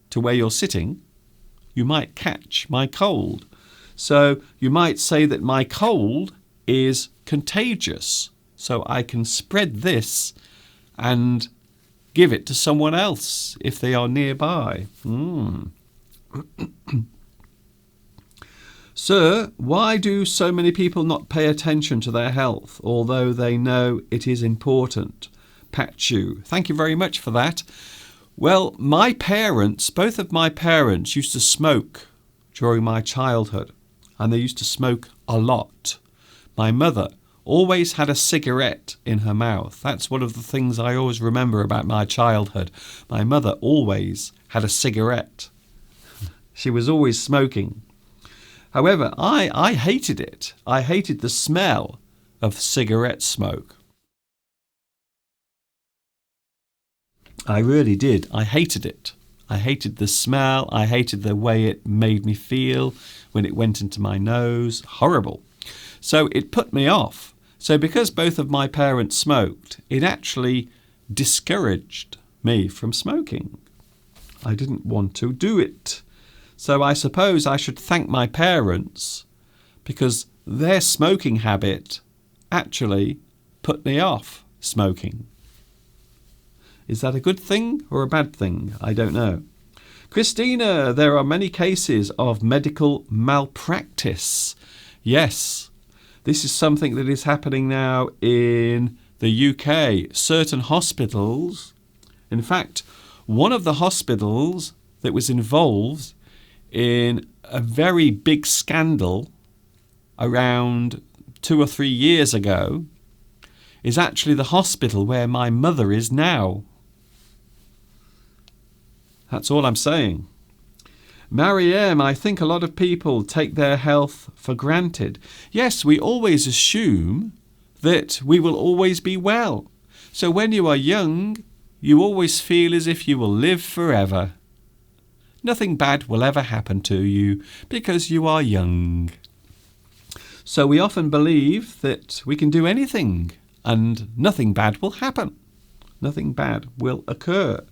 to where you're sitting, you might catch my cold. So you might say that my cold is contagious. So I can spread this and give it to someone else if they are nearby. Sir, why do so many people not pay attention to their health, although they know it is important? Pachu, thank you very much for that. Well, my parents, both of my parents used to smoke during my childhood, and they used to smoke a lot. My mother always had a cigarette in her mouth. That's one of the things I always remember about my childhood. My mother always had a cigarette. She was always smoking. However, I hated it. I hated the smell of cigarette smoke. I really did. I hated it. I hated the smell. I hated the way it made me feel when it went into my nose. Horrible. So it put me off. So because both of my parents smoked, it actually discouraged me from smoking. I didn't want to do it. So I suppose I should thank my parents because their smoking habit actually put me off smoking. Is that a good thing or a bad thing? I don't know. Christina, there are many cases of medical malpractice. Yes, this is something that is happening now in the UK. Certain hospitals, in fact, one of the hospitals that was involved in a very big scandal around 2 or 3 years ago is actually the hospital where my mother is now. That's all I'm saying. Mariam, I think a lot of people take their health for granted. Yes, we always assume that we will always be well. So when you are young, you always feel as if you will live forever. Nothing bad will ever happen to you because you are young. So we often believe that we can do anything and nothing bad will happen. Nothing bad will occur.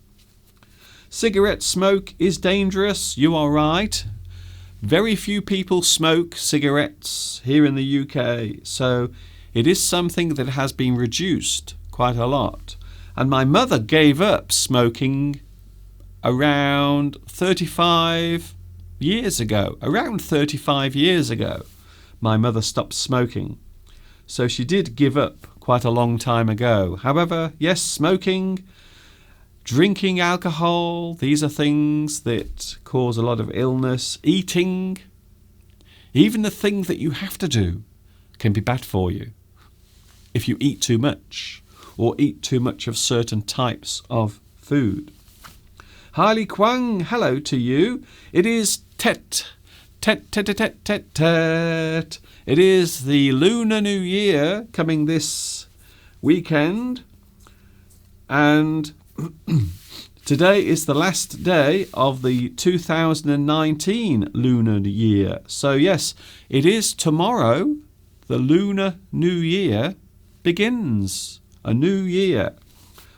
Cigarette smoke is dangerous. You are right. Very few people smoke cigarettes here in the UK. So it is something that has been reduced quite a lot. And my mother gave up smoking around 35 years ago. Around 35 years ago, my mother stopped smoking. So she did give up quite a long time ago. However, yes, smoking, drinking alcohol, these are things that cause a lot of illness. Eating, even the thing that you have to do, can be bad for you if you eat too much or eat too much of certain types of food. Harley Kwang, hello to you. It is Tet. It is the Lunar New Year coming this weekend, and today is the last day of the 2019 Lunar Year. So yes, it is tomorrow the Lunar New Year begins. A new year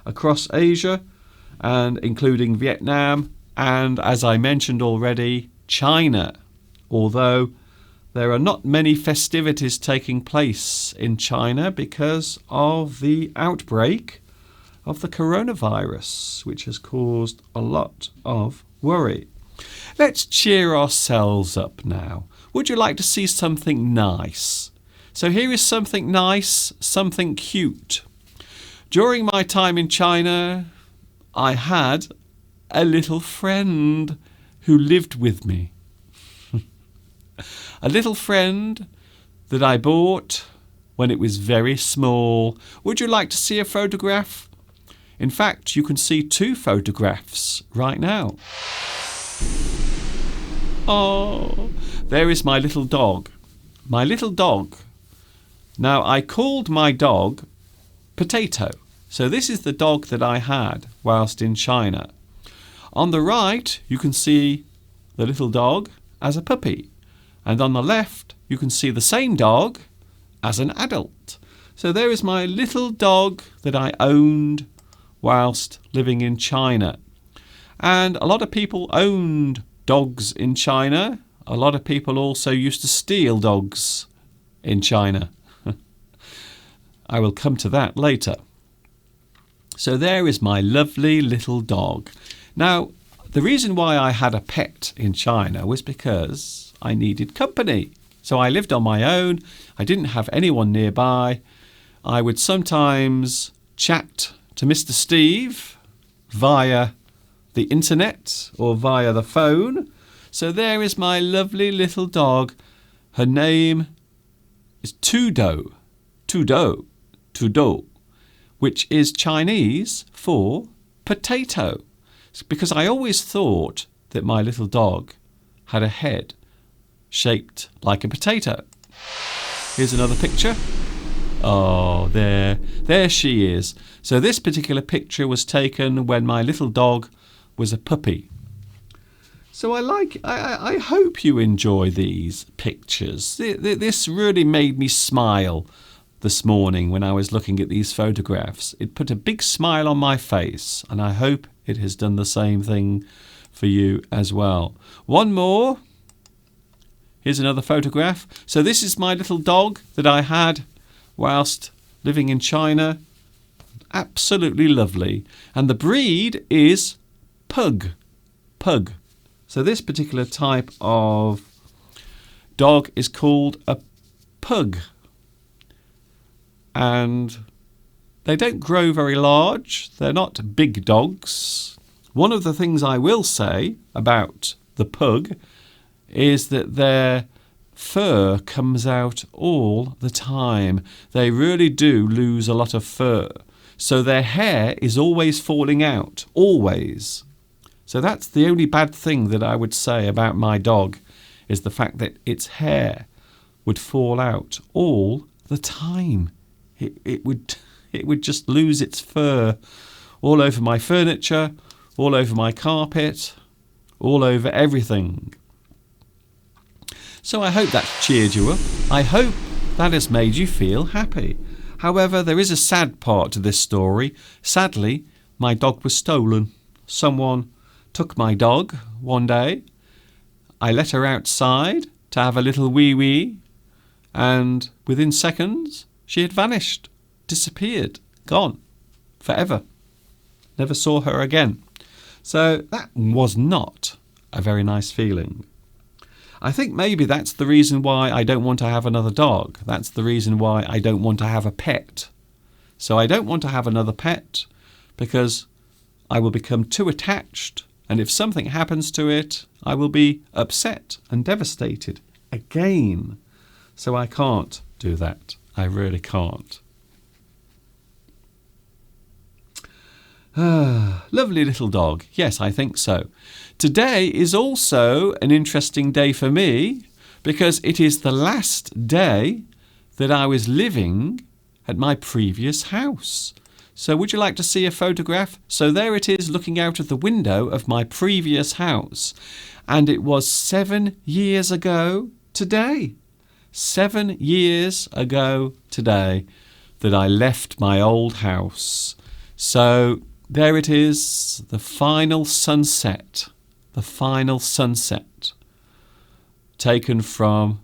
across Asia, and including Vietnam and, as I mentioned already, China. Although there are not many festivities taking place in China because of the outbreak of the coronavirus, which has caused a lot of worry. Let's cheer ourselves up now. Would you like to see something nice? So here is something nice, something cute. During my time in China, I had a little friend who lived with me. A little friend that I bought when it was very small. Would you like to see a photograph? In fact, you can see 2 photographs right now. Oh, there is my little dog. My little dog. Now, I called my dog Potato. So this is the dog that I had whilst in China. On the right, you can see the little dog as a puppy. And on the left, you can see the same dog as an adult. So there is my little dog that I owned whilst living in China. And a lot of people owned dogs in China. A lot of people also used to steal dogs in China. I will come to that later. So there is my lovely little dog. Now, the reason why I had a pet in China was because I needed company. So I lived on my own. I didn't have anyone nearby. I would sometimes chat to Mr. Steve via the internet or via the phone. So there is my lovely little dog. Her name is Tudo. Tudo. Tudo, which is Chinese for potato. Because I always thought that my little dog had a head shaped like a potato. Here's another picture. Oh, there she is. So this particular picture was taken when my little dog was a puppy. So I hope you enjoy these pictures. This really made me smile this morning when I was looking at these photographs. It put a big smile on my face, and I hope it has done the same thing for you as well. One more. Here's another photograph. So this is my little dog that I had whilst living in China. Absolutely lovely. And the breed is Pug. Pug. So this particular type of dog is called a Pug. And they don't grow very large. They're not big dogs. One of the things I will say about the Pug is that their fur comes out all the time. They really do lose a lot of fur. So their hair is always falling out. Always. So that's the only bad thing that I would say about my dog, is the fact that its hair would fall out all the time. It would just lose its fur all over my furniture, all over my carpet, all over everything. So I hope that cheered you up. I hope that has made you feel happy. However, there is a sad part to this story. Sadly, my dog was stolen. Someone took my dog one day. I let her outside to have a little wee-wee, and within seconds, she had vanished, disappeared, gone, forever. never saw her again. So that was not a very nice feeling. I think maybe that's the reason why I don't want to have another dog. That's the reason why I don't want to have a pet. So I don't want to have another pet because I will become too attached, and if something happens to it, I will be upset and devastated again. So I can't do that. I really can't. Lovely little dog. Yes, I think so. Today is also an interesting day for me because it is the last day that I was living at my previous house. So would you like to see a photograph? So there it is looking out of the window of my previous house. And it was 7 years ago today. 7 years ago today that I left my old house. So there it is, the final sunset. The final sunset taken from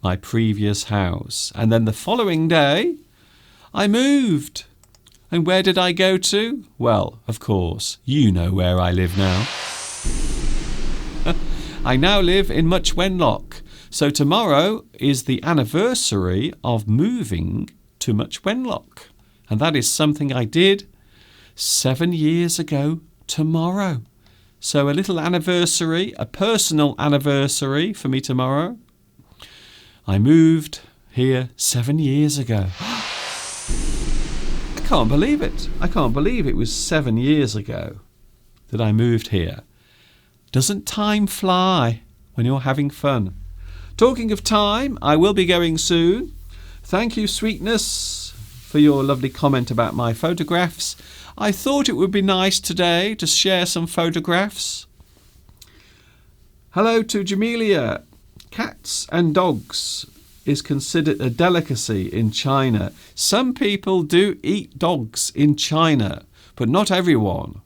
my previous house. And then the following day, I moved. And where did I go to? Well, of course, you know where I live now. I now live in Much Wenlock. So tomorrow is the anniversary of moving to Much Wenlock. And that is something I did 7 years ago tomorrow. So a little anniversary, a personal anniversary for me tomorrow. I moved here 7 years ago. I can't believe it. I can't believe it was 7 years ago that I moved here. Doesn't time fly when you're having fun? Talking of time, I will be going soon. Thank you, Sweetness, for your lovely comment about my photographs. I thought it would be nice today to share some photographs. Hello to Jamelia. Cats and dogs is considered a delicacy in China. Some people do eat dogs in China, but not everyone.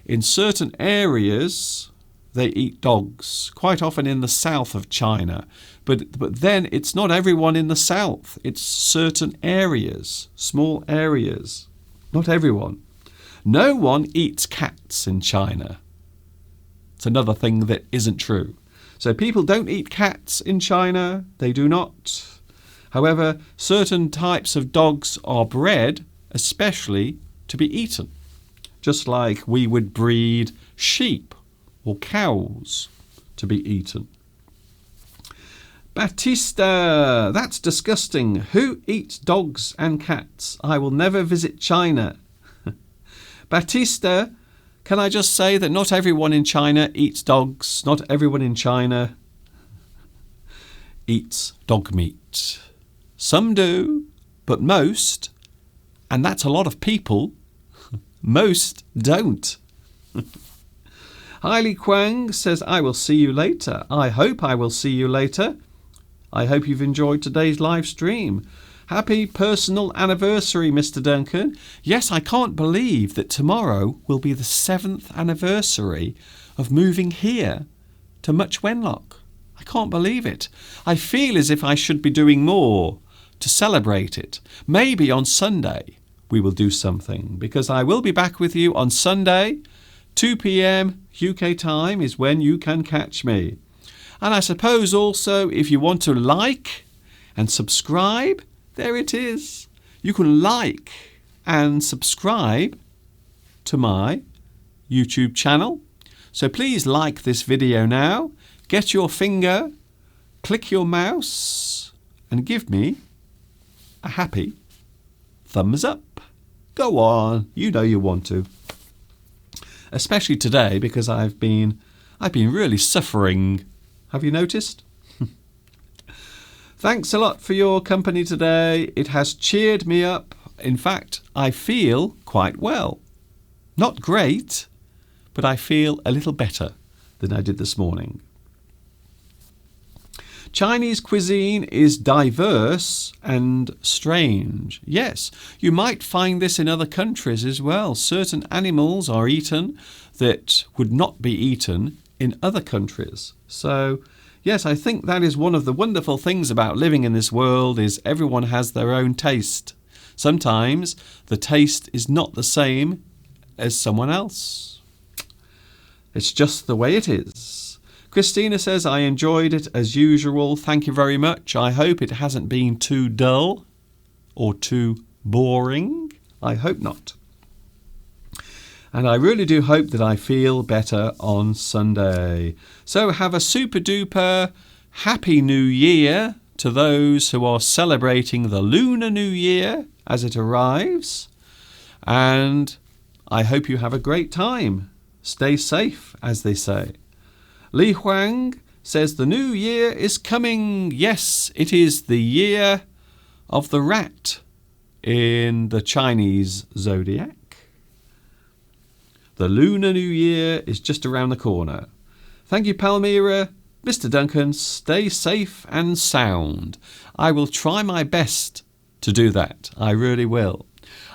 In certain areas, they eat dogs, quite often in the south of China. But then it's not everyone in the south. It's certain areas, small areas. Not everyone. No one eats cats in China. It's another thing that isn't true. So people don't eat cats in China. They do not. However, certain types of dogs are bred especially to be eaten. Just like we would breed sheep or cows to be eaten. Batista, that's disgusting. Who eats dogs and cats? I will never visit China. Batista, can I just say that not everyone in China eats dogs. Not everyone in China eats dog meat. Some do, but most, and that's a lot of people, most don't. Hailey Kwang says, I will see you later. I hope I will see you later. I hope you've enjoyed today's live stream. Happy personal anniversary, Mr. Duncan. Yes, I can't believe that tomorrow will be the 7th anniversary of moving here to Much Wenlock. I can't believe it. I feel as if I should be doing more to celebrate it. Maybe on Sunday we will do something, because I will be back with you on Sunday. 2 p.m. UK time is when you can catch me. And I suppose also if you want to like and subscribe, there it is. You can like and subscribe to my YouTube channel. So please like this video now. Get your finger, click your mouse, and give me a happy thumbs up. Go on, you know you want to. Especially today, because I've been really suffering. Have you noticed? Thanks a lot for your company today. It has cheered me up. In fact, I feel quite well. Not great, but I feel a little better than I did this morning. Chinese cuisine is diverse and strange. Yes, you might find this in other countries as well. Certain animals are eaten that would not be eaten in other countries. So, yes, I think that is one of the wonderful things about living in this world, is everyone has their own taste. Sometimes the taste is not the same as someone else. It's just the way it is. Christina says, I enjoyed it as usual. Thank you very much. I hope it hasn't been too dull or too boring. I hope not. And I really do hope that I feel better on Sunday. So have a super duper happy new year to those who are celebrating the Lunar New Year as it arrives. And I hope you have a great time. Stay safe, as they say. Li Huang says the new year is coming. Yes, it is the year of the rat in the Chinese zodiac. The Lunar New Year is just around the corner. Thank you, Palmyra. Mr. Duncan, stay safe and sound. I will try my best to do that. I really will.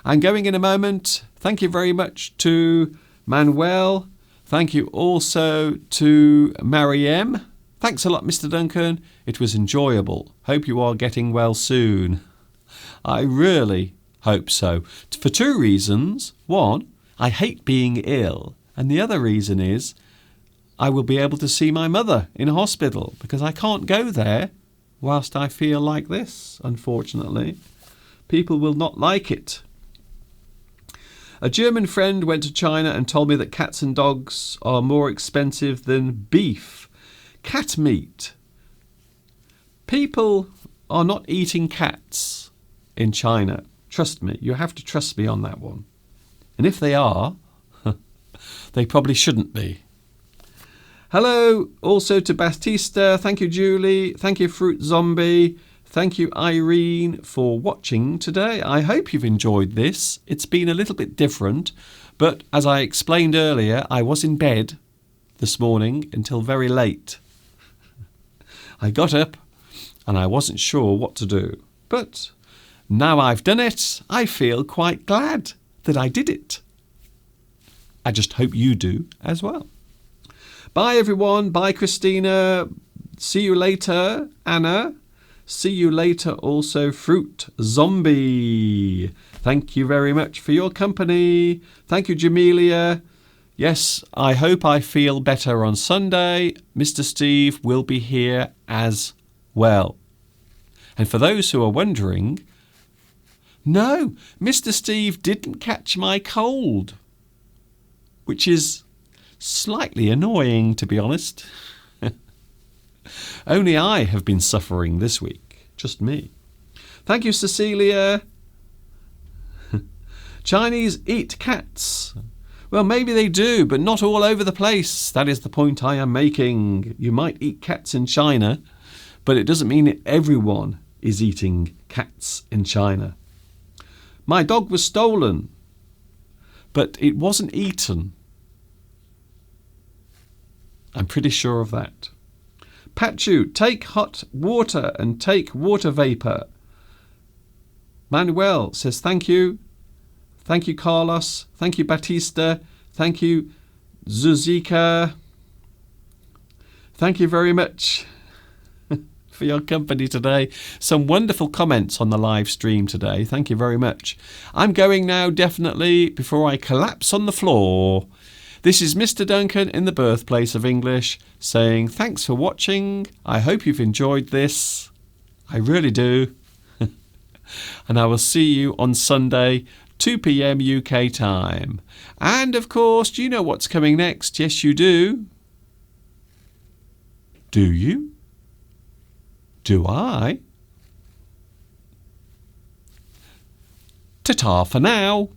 I'm going in a moment. Thank you very much to Manuel. Thank you also to Mariam. Thanks a lot, Mr. Duncan. It was enjoyable. Hope you are getting well soon. I really hope so. For two reasons. One, I hate being ill. And the other reason is I will be able to see my mother in hospital because I can't go there whilst I feel like this, unfortunately. People will not like it. A German friend went to China and told me that cats and dogs are more expensive than beef. Cat meat. People are not eating cats in China. Trust me. You have to trust me on that one. And if they are, they probably shouldn't be. Hello also to Batista. Thank you, Julie. Thank you, Fruit Zombie. Thank you, Irene, for watching today. I hope you've enjoyed this. It's been a little bit different, but as I explained earlier, I was in bed this morning until very late. I got up and I wasn't sure what to do. But now I've done it, I feel quite glad that I did it. I just hope you do as well. Bye, everyone. Bye, Christina. See you later, Anna. See you later also, Fruit Zombie. Thank you very much for your company. Thank you, Jamelia. Yes, I hope I feel better on Sunday. Mr. Steve will be here as well. And for those who are wondering, no, Mr. Steve didn't catch my cold, which is slightly annoying, to be honest. Only I have been suffering this week. Just me. Thank you, Cecilia. Chinese eat cats. Well, maybe they do, but not all over the place. That is the point I am making. You might eat cats in China, but it doesn't mean that everyone is eating cats in China. My dog was stolen, but it wasn't eaten. I'm pretty sure of that. Pachu, take hot water and take water vapour. Manuel says thank you. Thank you, Carlos. Thank you, Batista. Thank you, Zuzika. Thank you very much for your company today. Some wonderful comments on the live stream today. Thank you very much. I'm going now, definitely, before I collapse on the floor. This is Mr. Duncan in the birthplace of English saying thanks for watching. I hope you've enjoyed this. I really do. And I will see you on Sunday, 2 p.m. UK time. And of course, do you know what's coming next? Yes, you do. Do you? Do I? Ta-ta for now.